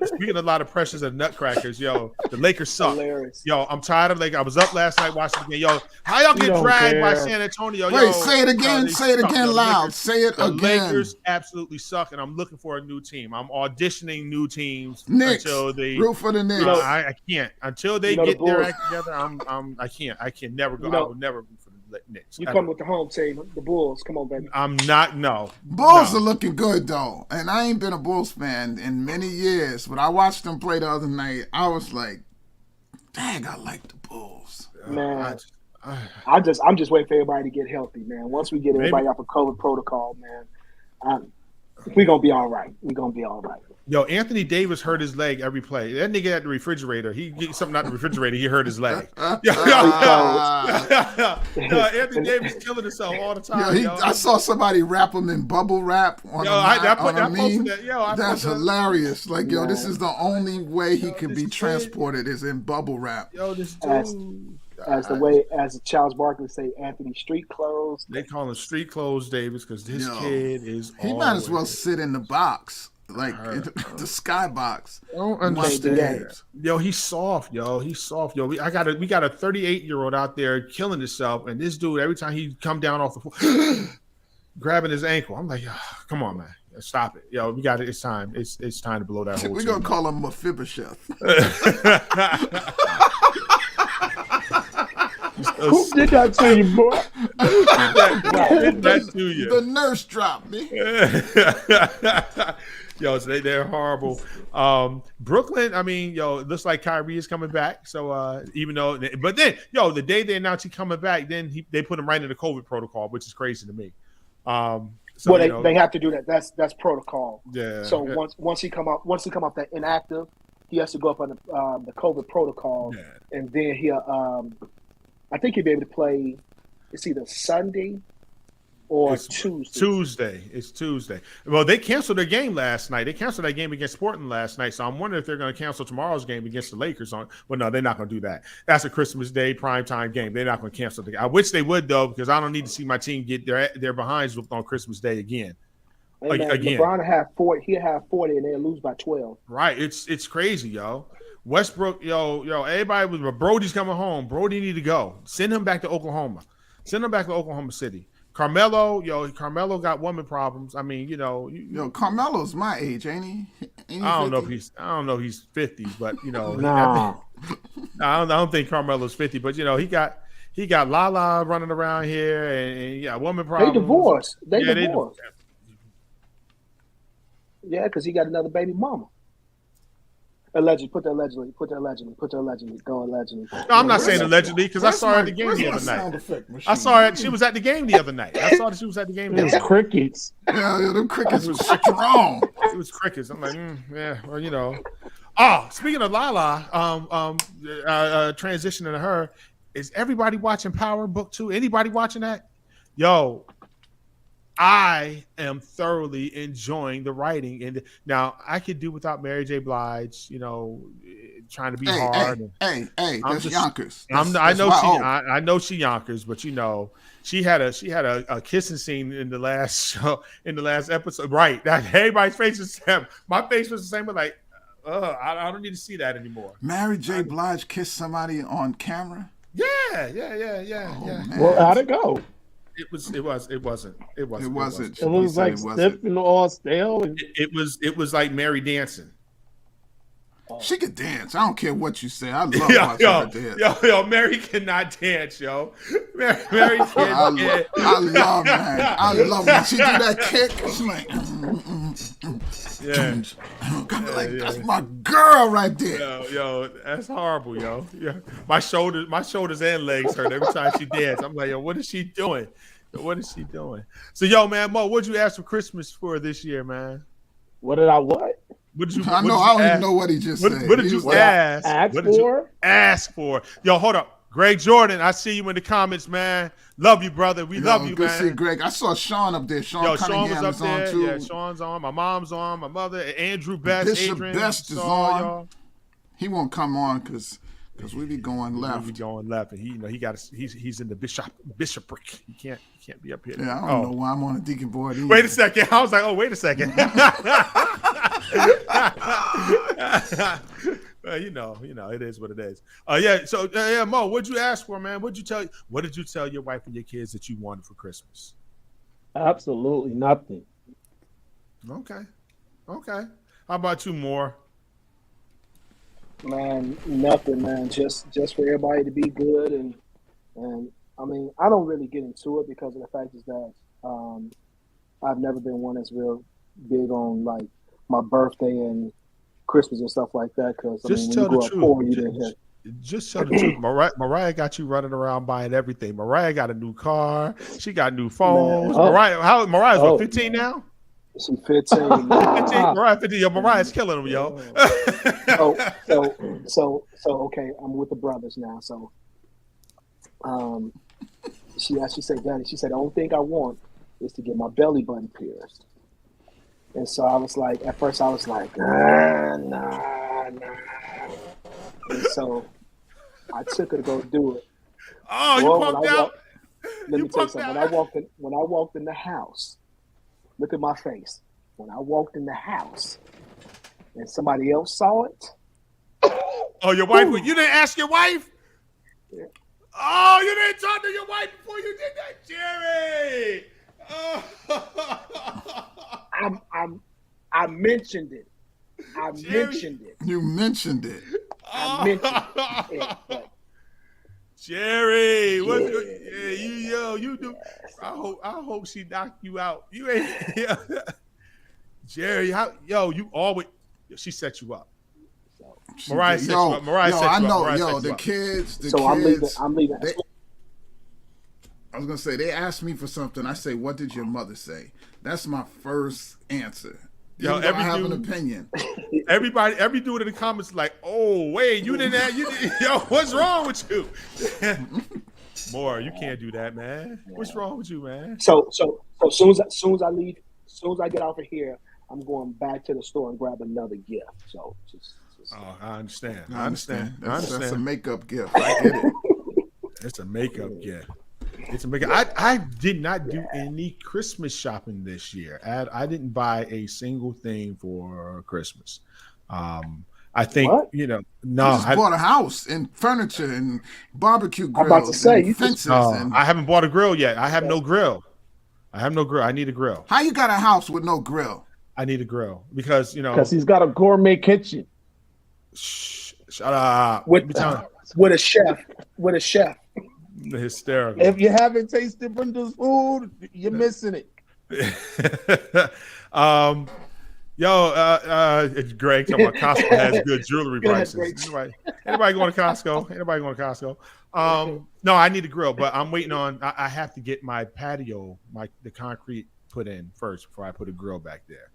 Speaking of a lot of pressures of nutcrackers, the Lakers suck. Hilarious. I'm tired of Lakers. I was up last night watching the game. How y'all get dragged by San Antonio? Wait, say it again. Say it again loud. Lakers, say it again. The Lakers absolutely suck, and I'm looking for a new team. I'm auditioning new teams Knicks. until they root for the Knicks. I can't until they get their act together. I can never go. I will never root for the Knicks. You come with the home team, the Bulls. Come on, baby. I'm not. No. Bulls are looking good though, and I ain't been a Bulls fan in many years. But I watched them play the other night. I was like, dang, I like the Bulls. Man, I'm just waiting for everybody to get healthy, man. Once we get everybody off of COVID protocol, man, we're gonna be all right. Anthony Davis hurt his leg every play. That nigga at the refrigerator. He get something out the refrigerator. He hurt his leg. Anthony Davis killing himself all the time. I saw somebody wrap him in bubble wrap on a meme. That's hilarious. Like, this is the only way he can be transported is in bubble wrap. This dude. As Charles Barkley say, Anthony Street Clothes. They call him Street Clothes Davis because this kid is. He might as well sit in the box, like in the sky box. I don't understand. He's soft. He's soft. We got a 38-year-old out there killing himself, and this dude every time he come down off the floor, grabbing his ankle. I'm like, come on, man. Stop it. We got it. It's time. It's time to blow that whole. We're gonna call him Mephibosheth. Who did that to you, boy? That to you. The nurse dropped me. They're horrible. Brooklyn, it looks like Kyrie is coming back. So but then, the day they announced he's coming back, then they put him right in the COVID protocol, which is crazy to me. They have to do that. That's protocol. Yeah. So once he come off that inactive, he has to go up on the COVID protocol, and then he'll. I think he'll be able to play. It's either Sunday or Tuesday. It's Tuesday. Well, they canceled their game last night. They canceled that game against Portland last night. So I'm wondering if they're going to cancel tomorrow's game against the Lakers. Well, no, they're not going to do that. That's a Christmas Day primetime game. They're not going to cancel the game. I wish they would, though, because I don't need to see my team get their behinds whooped on Christmas Day again. Again. LeBron will have 40. He'll have 40, and they'll lose by 12. Right. It's crazy, yo. Westbrook, everybody was Brody's coming home. Brody need to go. Send him back to Oklahoma. Send him back to Oklahoma City. Carmelo got woman problems. Carmelo's my age, ain't he? I don't know if he's 50, but nah. I don't think Carmelo's 50, but he got Lala running around here and woman problems. They divorced. They divorced. Yeah, because he got another baby mama. Allegedly. Put the allegedly. Go allegedly. No, I'm not saying allegedly because I saw her at the game the other night. I saw her. She was at the game the other night. I saw that she was at the game. It was crickets. Yeah, them crickets was strong. It was crickets. I'm like, yeah. Well, Oh, speaking of Lala, transitioning to her, is everybody watching Power Book 2? Anybody watching that? Yo, I am thoroughly enjoying the writing, and now I could do without Mary J. Blige, trying to be hard. That's Yonkers. I know she Yonkers, but she had a kissing scene in the last show, in the last episode. Right, that everybody's face was the same. My face was the same, but like, I don't need to see that anymore. Mary J. Blige kissed somebody on camera. Yeah. Well, how'd it go? It wasn't. It was like stiff and all stale. It was like Mary dancing. She could dance. I don't care what you say. I love watching her dance. Yo, Mary cannot dance, yo. Mary can't dance. I love, man. I love when she do that kick. She's like, that's my girl right there. Yo, that's horrible, yo. Yeah, my shoulders and legs hurt every time she dances. I'm like, yo, what is she doing? What is she doing? So, yo, man, Mo, what'd you ask for Christmas for this year, man? What did I what? What did you? I don't even know what he just said. What did you ask? Ask for? Yo, hold up. Greg Jordan, I see you in the comments, man. Love you, brother. We love you, good man. To see Greg. I saw Sean up there. Sean Cunningham was up there. On too. Yeah, Sean's on. My mom's on. My mother, Andrew Best. Bishop Adrian, Best is on. Y'all. He won't come on because we be going left. We be going left, and he's in the bishopric. He can't be up here. Yeah, I don't know why I'm on a deacon board either. Wait a second. I was like, oh, wait a second. You know, it is what it is. Yeah. So, Mo, what'd you ask for, man? What did you tell your wife and your kids that you wanted for Christmas? Absolutely nothing. Okay. How about you, more? Man, nothing, man. Just for everybody to be good, and I mean, I don't really get into it because of the fact is that I've never been one that's real big on like my birthday and Christmas and stuff like that. Because just tell the truth. Just tell the truth. Mariah got you running around buying everything. Mariah got a new car. She got new phones. Mariah's 15 now? She's 15. Mariah 15. Yo, Mariah's killing them, yo. So okay, I'm with the brothers now. So she said, Daddy, she said, the only thing I want is to get my belly button pierced. And so I was like, at first I was like, nah. And so I took her to go do it. Oh, you pumped out? Let me tell you something. When I walked in the house, look at my face. When I walked in the house and somebody else saw it. Oh, your wife? You didn't ask your wife? Yeah. Oh, you didn't talk to your wife before you did that, Jerry. Oh. I mentioned it. You mentioned it. I mentioned it. But Jerry, you do. I hope she knocked you out. You ain't, Jerry. You always. She set you up. Mariah set you up. Mariah set you up. I know. Mariah the kids. I'm leaving. I was gonna say they asked me for something. I say, "What did your mother say?" That's my first answer. I have an opinion. Every dude in the comments is like, "Oh wait, you didn't have yo, what's wrong with you?" More, you can't do that, man. What's wrong with you, man? So as soon as I leave, as soon as I get off of here, I'm going back to the store and grab another gift. So just oh, I understand. That's a makeup gift. I get it. It's a makeup gift. I did not do any Christmas shopping this year. I didn't buy a single thing for Christmas. I think what? No. I bought a house and furniture and barbecue grills. I'm about to say and fences. I haven't bought a grill yet. I have no grill. I need a grill. How you got a house with no grill? I need a grill because he's got a gourmet kitchen. Shut up. With a chef. Hysterical. If you haven't tasted Brenda's food, you're missing it. Greg talking about Costco has good jewelry prices. Anybody going to Costco? No, I need a grill, but I'm waiting on. I have to get my patio, the concrete put in first before I put a grill back there.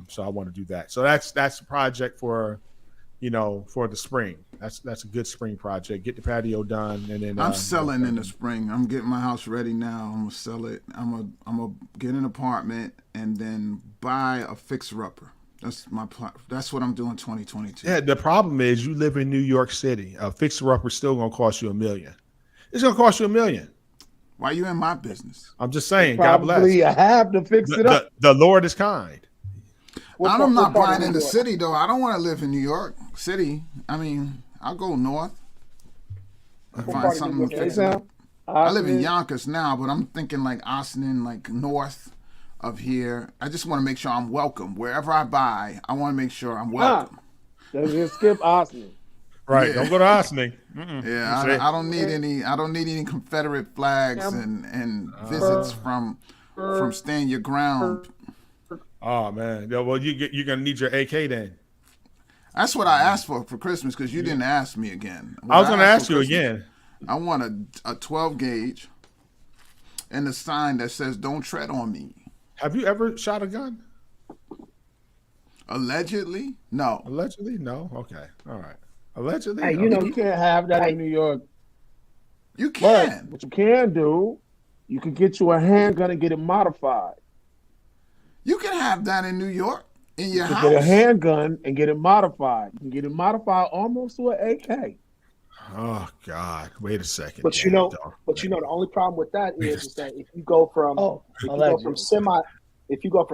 So I want to do that. So that's a project for the spring. That's a good spring project. Get the patio done, and then I'm selling in the spring. I'm getting my house ready now. I'm gonna sell it. I'm gonna get an apartment and then buy a fixer-upper. That's my plan. That's what I'm doing 2022. Yeah, the problem is you live in New York City. A fixer-upper is still gonna cost you $1 million. It's gonna cost you $1 million. Why are you in my business? I'm just saying. Probably God bless. You have to fix it up. The Lord is kind. I'm not buying in the city though. I don't want to live in New York City. I mean, I'll go north. Find something to fix up. I live in Yonkers now, but I'm thinking like Austin, like north of here. I just want to make sure I'm welcome. Wherever I buy, I want to make sure I'm welcome. Just skip Osley. Right. Yeah. Don't go to Ossining. Yeah, I don't need any. I don't need any Confederate flags and visits from stand your ground. Oh man. Yeah, well, you're gonna need your AK then. That's what I asked for Christmas because you didn't ask me again. I was gonna ask you again. I want a 12 gauge and a sign that says "Don't tread on me." Have you ever shot a gun? Allegedly, no. Allegedly, no. Okay, all right. Allegedly, Hey, no. you know, You can't have that in New York. You But can. what you can do, you can get you a handgun and get it modified. You can have that in New York in your You house. can get a handgun and get it modified. You can get it modified almost to an AK. Oh God! Wait a second. But you know, the only problem with that is that if you go from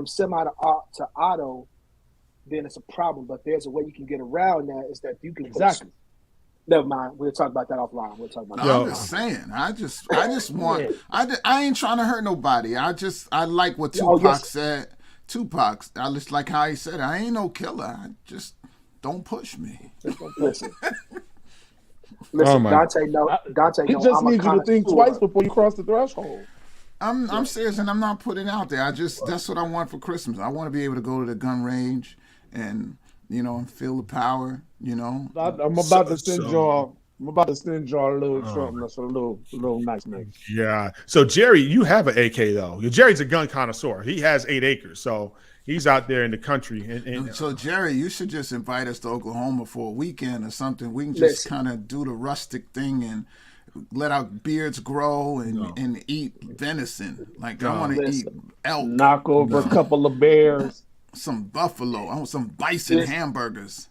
semi to auto, then it's a problem. But there's a way you can get around that is that you can never mind. We'll talk about that offline. We'll talk about that. I'm just saying. I just want. I ain't trying to hurt nobody. I like what Tupac said. Tupac. I just like how he said it. I ain't no killer. I just don't push me. Listen, Dante. He just needs you to think twice before you cross the threshold. I'm serious, and I'm not putting it out there. That's what I want for Christmas. I want to be able to go to the gun range and and feel the power. I'm about to send y'all a little something that's a little nice mix. Yeah. So Jerry, you have an AK though. Jerry's a gun connoisseur. He has 8 acres, so he's out there in the country. And so Jerry, you should just invite us to Oklahoma for a weekend or something. We can just kind of do the rustic thing and let our beards grow and eat venison. Like I want to eat elk. Knock over a couple of bears. Some buffalo. I want some bison hamburgers.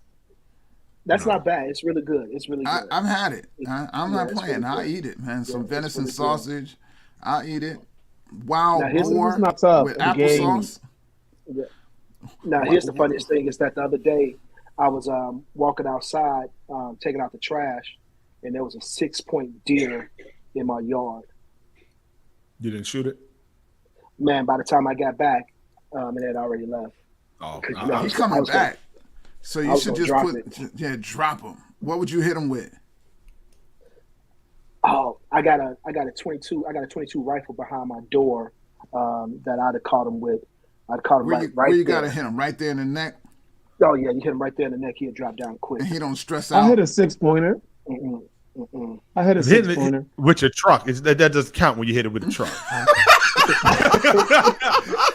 That's not bad. It's really good. It's really good. I've had it. I'm not playing. I'll eat it, man. Some venison sausage. I'll eat it. Wild boar with applesauce. Yeah. Now, here's the funniest thing is that the other day I was walking outside, taking out the trash, and there was a 6-point deer in my yard. You didn't shoot it? Man, by the time I got back, it had already left. Oh, he's coming back. So you should just drop him. What would you hit him with? Oh, I got a 22. I got a 22 rifle behind my door that I'd have caught him with. I'd caught him right where you there. Gotta hit him right there in the neck. Oh yeah, you hit him right there in the neck. He'll drop down quick. And he don't stress out. I hit a 6-pointer. I hit a 6-pointer with your truck. That doesn't count when you hit it with a truck.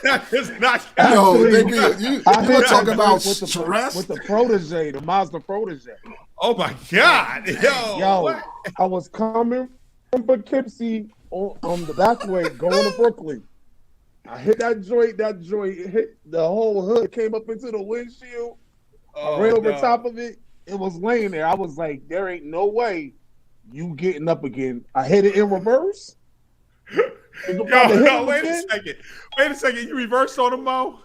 That does not count. You talking about stress with the protege, the Mazda protege. Oh my God, yo! What? I was coming from Poughkeepsie on the back way going to Brooklyn. I hit that joint hit the whole hood, came up into the windshield. I ran over top of it. It was laying there. I was like, there ain't no way you getting up again. I hit it in reverse. Wait a second. You reversed on him, Mo?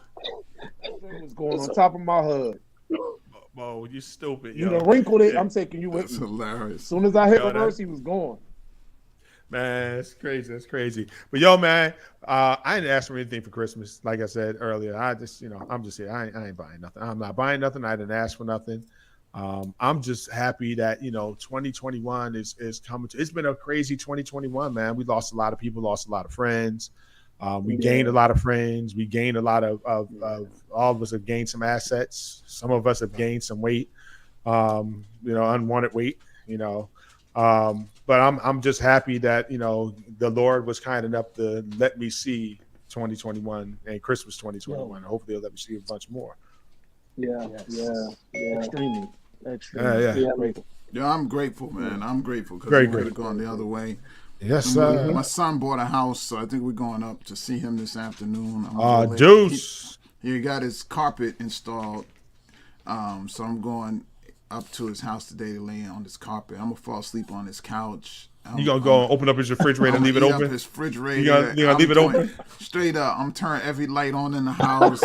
It was going on top of my hood. Mo, you stupid. You done wrinkled it. I'm taking you with me. That's hilarious. As soon as I hit reverse, he was gone. Man, that's crazy. That's crazy. But yo, man, I didn't ask for anything for Christmas. Like I said earlier, I just, I'm just here. I ain't buying nothing. I'm not buying nothing. I didn't ask for nothing. I'm just happy that 2021 is coming. It's been a crazy 2021, man. We lost a lot of people, lost a lot of friends. We gained a lot of friends. We gained a lot of all of us have gained some assets. Some of us have gained some weight, unwanted weight. But I'm just happy that the Lord was kind enough to let me see 2021 and Christmas 2021. Hopefully, he'll let me see a bunch more. Yeah. Extremely. Yeah, I'm grateful, man. I'm grateful because Very we could have grateful. gone the other way. Yes, sir. My son bought a house, so I think we're going up to see him this afternoon. Deuce. He got his carpet installed, so I'm going up to his house today to lay on this carpet. I'm gonna fall asleep on his couch. You gonna go and open up his refrigerator and leave it open? His refrigerator. You gonna leave it open? Straight up, I'm turning every light on in the house.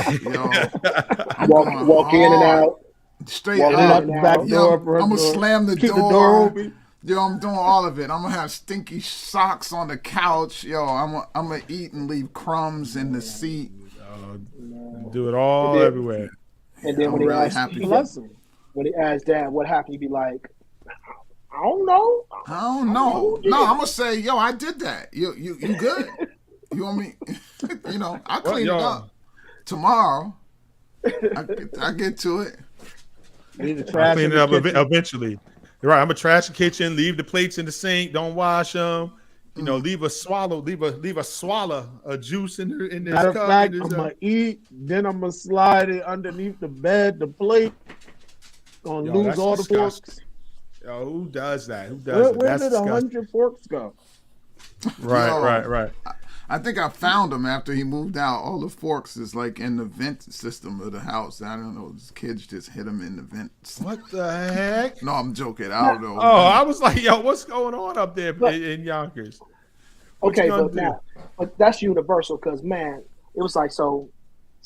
Walk in and out. Straight up, back door. I'm gonna slam the Keep door. the door open. Yo, I'm doing all of it. I'm gonna have stinky socks on the couch. Yo, I'm gonna eat and leave crumbs in the seat. Do it all everywhere. And then I'm when he really asks, happy. when he asks Dad what happened, he'd be like, I don't know. No, I'm gonna say, yo, I did that. You good? You want me? I'll clean it up tomorrow. I get to it. I'll clean it up eventually. Right, I'm gonna trash the kitchen, leave the plates in the sink, don't wash them. Leave a swallow a juice in this Matter cup. Of fact, I'm gonna eat, then I'm gonna slide it underneath the bed, the plate. Gonna lose all disgusting. The forks. Yo, who does that? Who does it? Where did 100 forks go? Right. I think I found them after he moved out. All the forks is like in the vent system of the house. I don't know. His kids just hit him in the vents. What the heck? No, I'm joking. I don't know. Oh, I was like, yo, what's going on up there in Yonkers? Okay, but that's universal because, man, it was like, so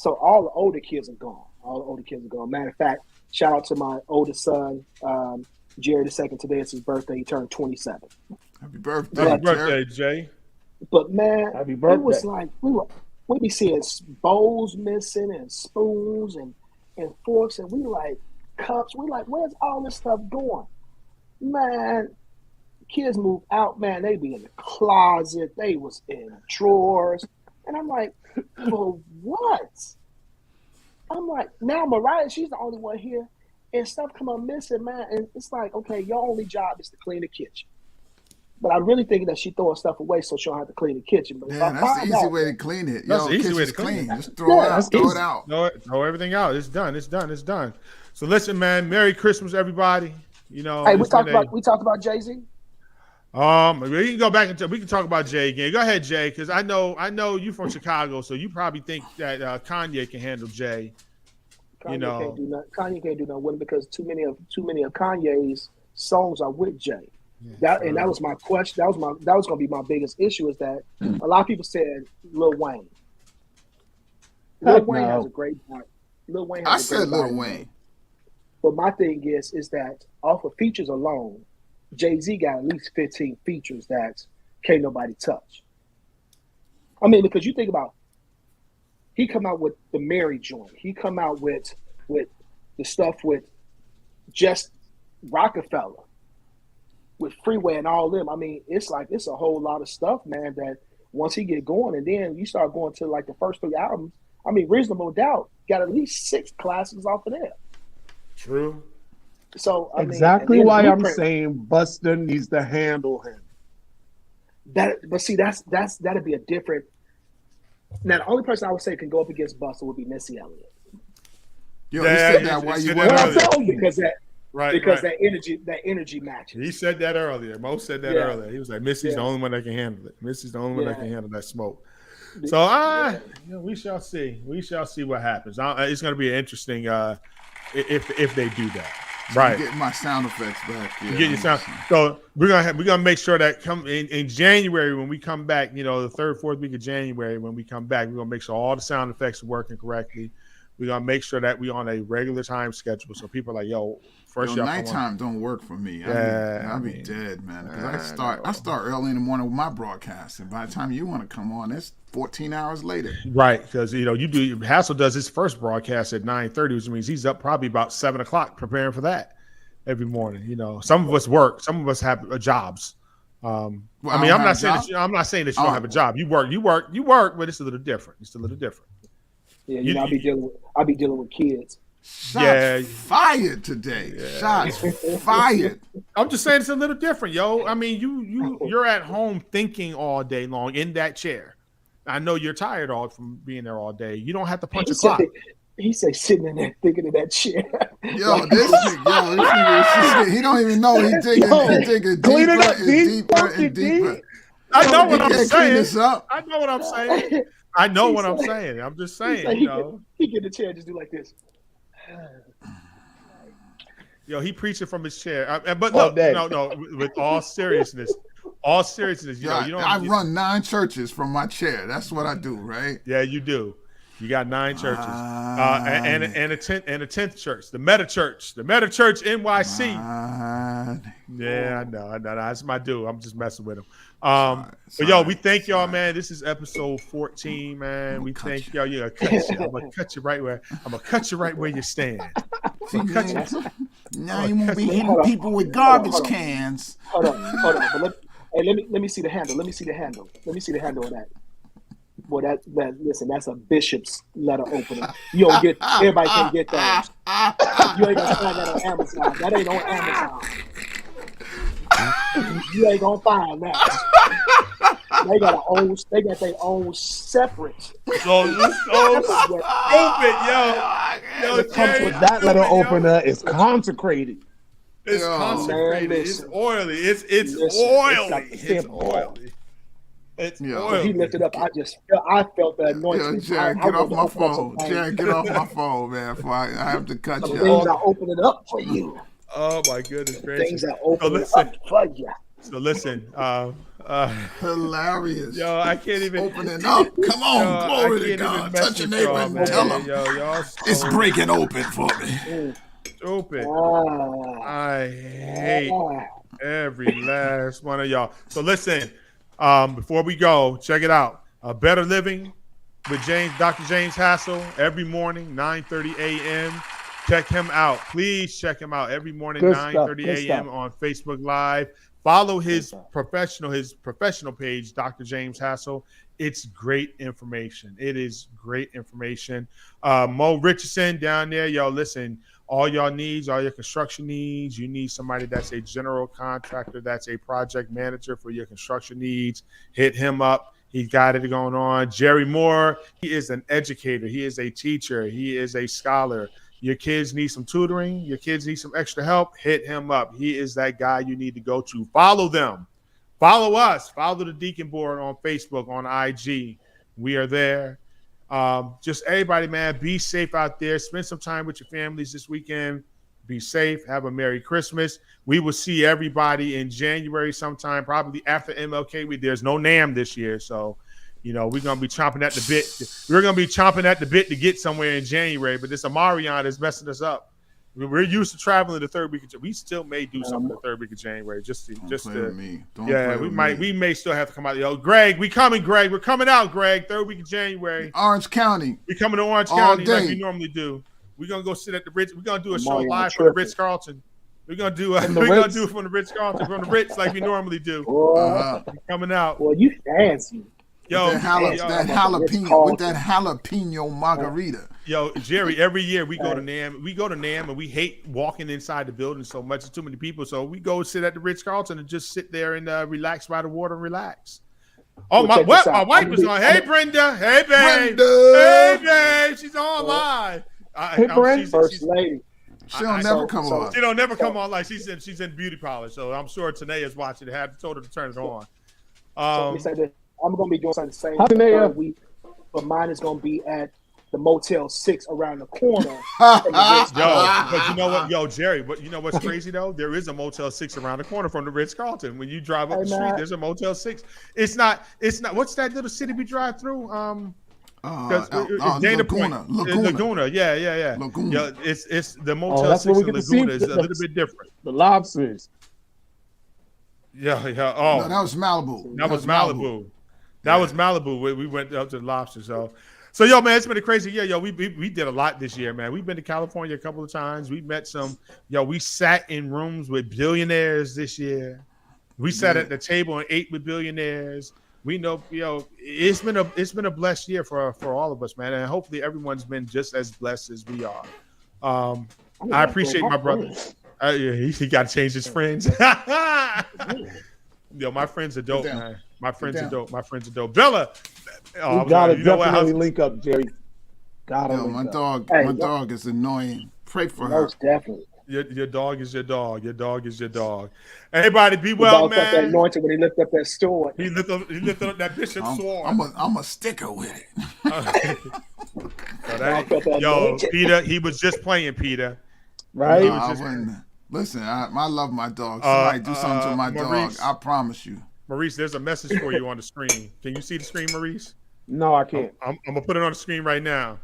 all the older kids are gone. Matter of fact, shout out to my oldest son, Jerry II. Today is his birthday. He turned 27. Happy birthday, Jay. But man, happy birthday. It was like we be seeing bowls missing and spoons and forks, and we like cups. We like, where's all this stuff going? Man, kids move out, man. They be in the closet. They was in drawers. And I'm like, well, what? I'm like, now Mariah, she's the only one here. And stuff come up missing, man. And it's like, okay, your only job is to clean the kitchen. But I really think that she throwing stuff away so she don't have to clean the kitchen. But that's the easy way to clean it. That's the easy way to clean it. Just throw it out. Throw everything out. It's done. So listen, man. Merry Christmas, everybody. Hey, we talked about Jay-Z. We can go back and we can talk about Jay again. Go ahead, Jay, because I know you from Chicago, so you probably think that Kanye can handle Jay. Kanye can't do nothing. Kanye can't do nothing with him because too many of Kanye's songs are with Jay. Yeah, that was my question. That was going to be my biggest issue is that a lot of people said Lil Wayne. Lil Wayne has a great part. Lil Wayne. I said Lil Wayne. But my thing is that off of features alone, Jay-Z got at least 15 features that can't nobody touch. I mean, because you think about, he come out with the Mary joint. He come out with the stuff with just Rockefeller, with Freeway and all them. I mean, it's a whole lot of stuff, man, that once he get going and then you start going to like the first 3 albums, I mean, Reasonable Doubt got at least 6 classics off of there. True. So exactly why I'm saying Busta needs to handle him. But see, that'd be a different. Now, the only person I would say can go up against Busta would be Missy Elliott. Yo, he said that while you went because that energy matches. He said that earlier. Mo said that earlier. He was like, Missy's the only one that can handle it. Missy's the only one that can handle that smoke. So we shall see. We shall see what happens. It's going to be interesting if they do that. Right. Getting my sound effects back. Yeah, get your sound. So we're gonna make sure that come in January when we come back, the 3rd, 4th week of January when we come back, we're gonna make sure all the sound effects are working correctly. We're gonna make sure that we're on a regular time schedule. So people are like, first nighttime don't work for me. I'll be dead, man. Because I start early in the morning with my broadcast, and by the time you want to come on, it's 14 hours later. Right, because Hassel does his first broadcast at 9:30, which means he's up probably about 7 o'clock preparing for that every morning. Some of us work, some of us have jobs. I'm not saying that you don't have a job. You work, but it's a little different. Yeah, I'll be dealing with kids. Shots fired today. Shots fired. I'm just saying it's a little different, yo. I mean, you're at home thinking all day long in that chair. I know you're tired from being there all day. You don't have to punch a clock. He said sitting in there thinking in that chair. This nigga, he don't even know he's digging deeper and deeper. I know what I'm saying. I'm just saying, he get the chair and just do like this. Yo, he preaching from his chair. But look, no, with all seriousness, I run 9 churches from my chair. That's what I do, right? Yeah, you do. You got 9 churches, and a 10th church, the Meta Church NYC. Yeah, I know. That's my dude. I'm just messing with him. But we thank y'all, man. This is episode 14, man. We thank y'all. I'm gonna cut you right where you stand. Now you won't be hitting people with garbage cans. Hold on. But let me see the handle. Let me see the handle of that. Boy, that listen, that's a bishop's letter opener. You don't get everybody can't get those. You ain't gonna find that on Amazon. That ain't on Amazon. You ain't gonna find that. They got their own separate. So stupid, yo. It comes with that letter opener. It's consecrated. It's consecrated. Man, it's oily. It's oily. It's oily. It's oily. When he lifted up, I felt the anointing. Yo, Jared, get off my phone. Jared, get off my phone, man. Before I have to cut you. Things are opening up for you. Oh my goodness gracious. Things are opening up for you. So listen, hilarious. Yo, I can't even opening up. Come on, glory to God. Touch your neighbor and tell him. Y'all it's breaking open for me. Stupid. I hate every last one of y'all. So listen, before we go, check it out. Better Living with Dr. James Hassel every morning, 9:30 a.m. Check him out. Please check him out every morning, 9:30 a.m. on Facebook Live. Follow his professional page, Dr. James Hassel. It's great information. It is great information. Mo Richardson down there, y'all listen, all y'all needs, all your construction needs, you need somebody that's a general contractor, that's a project manager for your construction needs, hit him up. He's got it going on. Jerry Moore, he is an educator. He is a teacher. He is a scholar. Your kids need some tutoring. Your kids need some extra help. Hit him up. He is that guy you need to go to. Follow them. Follow us. Follow the Deacon Board on Facebook, on IG. We are there. Just everybody, man, be safe out there. Spend some time with your families this weekend. Be safe. Have a Merry Christmas. We will see everybody in January sometime, probably after MLK. There's no NAM this year, so we're going to be chomping at the bit. We're going to be chomping at the bit to get somewhere in January, but this Amarion is messing us up. We're used to traveling the third week of January. We still may do something the third week of January. We may still have to come out. Yo, Greg, we coming, Greg. We're coming out, Greg. Third week of January. Orange County. We coming to Orange County like we normally do. We're going to go sit at the Ritz. We're going to do a show live from the Ritz-Carlton. We're going to do it from the Ritz-Carlton, from the Ritz like we normally do. Coming out. Well, you fancy. Yo, that jalapeno margarita. Yo, Jerry, every year we go to NAM. We go to NAM and we hate walking inside the building so much. It's too many people. So we go sit at the Ritz-Carlton and just sit there and relax by the water and relax. Oh, my wife was on. Hey, Brenda. Hey, babe. Hey, babe. She's on live. Hey, Brenda. First lady. She don't never come on. She don't never come on. Like she's in beauty parlor. So I'm sure Tanae is watching it. I had told her to turn it on. Let me say this. I'm going to be doing something the same third week, but mine is going to be at the Motel 6 around the corner. But you know what? Yo, Jerry, but you know what's crazy, though? There is a Motel 6 around the corner from the Ritz-Carlton. When you drive up the street, there's a Motel 6. It's not. What's that little city we drive through? Dana Point. Laguna. Yeah. Laguna. Yeah, it's the Motel 6 in Laguna is a little bit different. The lobsters. Yeah. Oh, no, that was Malibu. That was Malibu. That was Malibu. We went up to the lobster. So yo, man, it's been a crazy year. Yo, we did a lot this year, man. We've been to California a couple of times. We met we sat in rooms with billionaires this year. We sat at the table and ate with billionaires. We know, it's been a blessed year for all of us, man. And hopefully everyone's been just as blessed as we are. I appreciate my brother. He got to change his friends. Yo, my friends are dope, man. My friends are dope. Bella, you gotta definitely link up, Jerry. My dog is annoying. Pray for her. Most definitely. Your dog is your dog. Your dog is your dog. Everybody, be well, man. That anointing when he lifted up that sword. He lifted up that bishop's sword. I'm a sticker with it. Yo, Peter, he was just playing, Peter. Right? Listen, I love my dog. Somebody do something to my Maurice, dog. I promise you. Maurice, there's a message for you on the screen. Can you see the screen, Maurice? No, I can't. I'm gonna put it on the screen right now.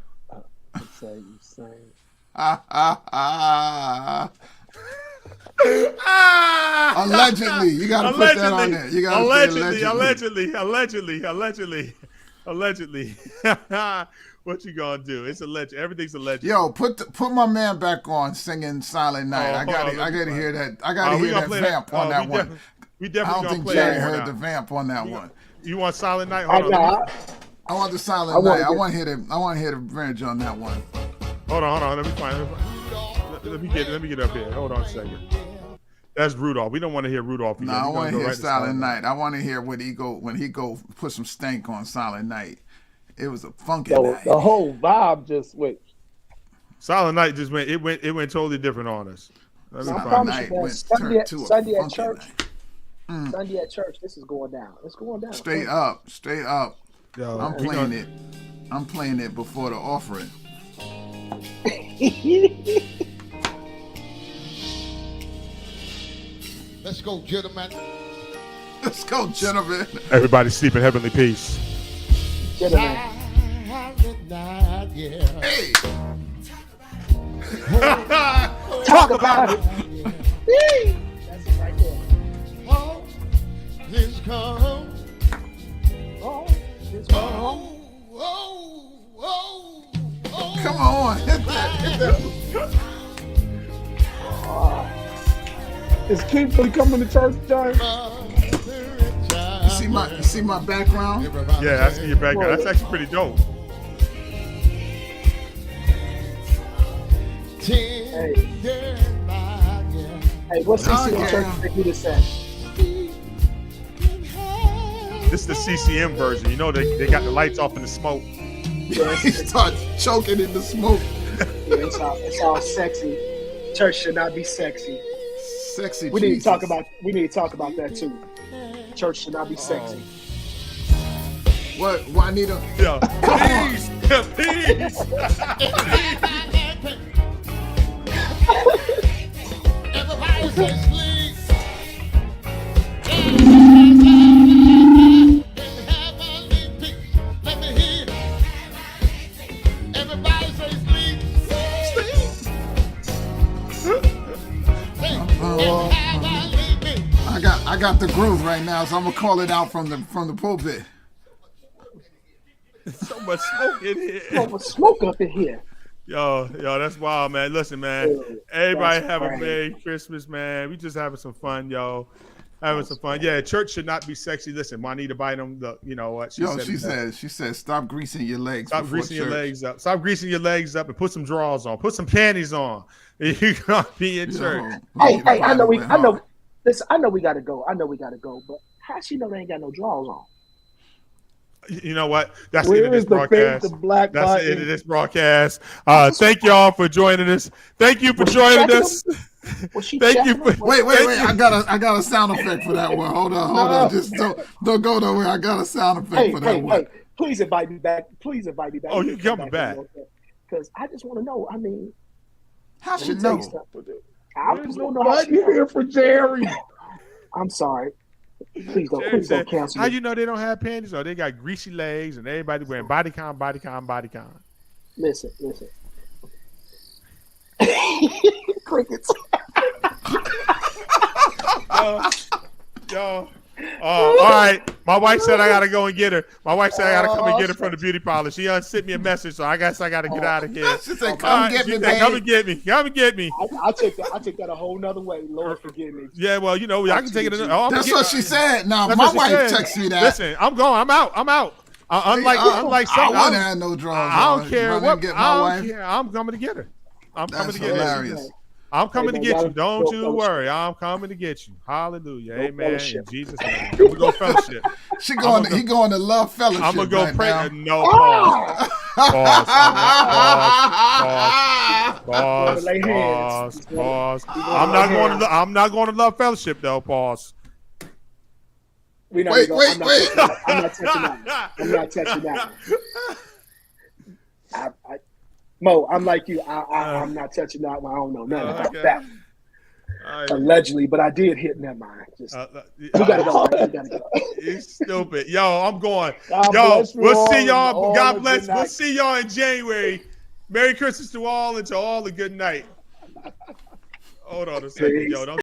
Allegedly, you gotta put that on there. You gotta allegedly. Allegedly. What you gonna do? It's alleged. Everything's alleged. Yo, put my man back on singing Silent Night. I gotta hear that. I gotta hear that vamp on that one. We definitely I don't think play Jerry that heard one the vamp on that one. You want Silent Night? I want the Silent Night. I want to hear the bridge on that one. Hold on. Let me find it. Let me get up here. Hold on a second. That's Rudolph. We don't want to hear Rudolph. No, I want to hear Silent Night. I want to hear when he go put some stank on Silent Night. It was a funky night. The whole vibe just switched. Silent Night just went totally different on us. Sunday at church. Sunday at church. This is going down. It's going down. Straight up. Yo, I'm playing it. I'm playing it before the offering. Let's go, gentlemen. Let's go, gentlemen. Everybody sleep in heavenly peace. Gentlemen. Hey. Talk about it. That's it right there. Oh, this come. Oh, this come. Come on, hit that. Is King really coming to church, John? You see my background? Yeah, I see your background. That's actually pretty dope. Hey, what's CCM church that you just said? This is the CCM version. You know they got the lights off in the smoke. He starts choking in the smoke. Yeah, it's all sexy. Church should not be sexy. Sexy. We need to talk about that too. Church should not be sexy. What? Juanita? Yeah. Peace. Peace. Everybody say sleep. Let me hear. Everybody say sleep. I got the groove right now, so I'm gonna call it out from the pulpit. So much smoke in here. So much smoke up in here. Yo, that's wild, man. Listen, man. Everybody have a Merry Christmas, man. We just having some fun, yo. Having some fun. Yeah, church should not be sexy. Listen, Juanita Bynum, you know what she said, stop greasing your legs. Stop greasing your legs up. Stop greasing your legs up and put some drawers on. Put some panties on. You're gonna be in church. Hey, I know we gotta go. But how she know they ain't got no drawers on? You know what? That's Where the end of this is the broadcast. fake, the black That's button? the end of this broadcast. Thank y'all for joining us. Thank you for joining us. Thank you. Wait. I got a sound effect for that one. Hold on. Just don't go nowhere. I got a sound effect for that one. Hey, please invite me back. Oh, you coming back? Because I just want to know. I mean, how should know? I just want to know. You here for Jerry? I'm sorry. Please don't cancel. How you know they don't have panties? Or they got greasy legs and everybody wearing bodycon. Listen. Crickets. Yo. All right. My wife said I gotta go and get her. My wife said I gotta come and get her from the beauty parlor. She sent me a message, so I guess I gotta get out of here. She said, "Come get me, baby. Come and get me. Come and get me." I take that a whole nother way. Lord forgive me. Yeah, well, you know, I can take it. That's what she said. Now my wife texted me that. Listen, I'm going. I'm out. Unlike some. I wouldn't have no drawers. I don't care what. I don't care. I'm coming to get her. I'm coming to get hilarious. her. I'm coming to get you. Don't you worry. I'm coming to get you. Hallelujah. Amen. In Jesus' name. We go fellowship. He going to love fellowship. I'm gonna go right pray. now. No, pause. Pause. I'm not going to love fellowship though. Pause. Wait. I'm not touching that. Mo, I'm like you. I'm not touching that one. I don't know nothing about that. Allegedly, but I did hit in that mind. We gotta go. You stupid. Yo, I'm going. We'll see y'all. God bless. We'll see y'all in January. Merry Christmas to all and to all a good night. Hold on a second, yo. Don't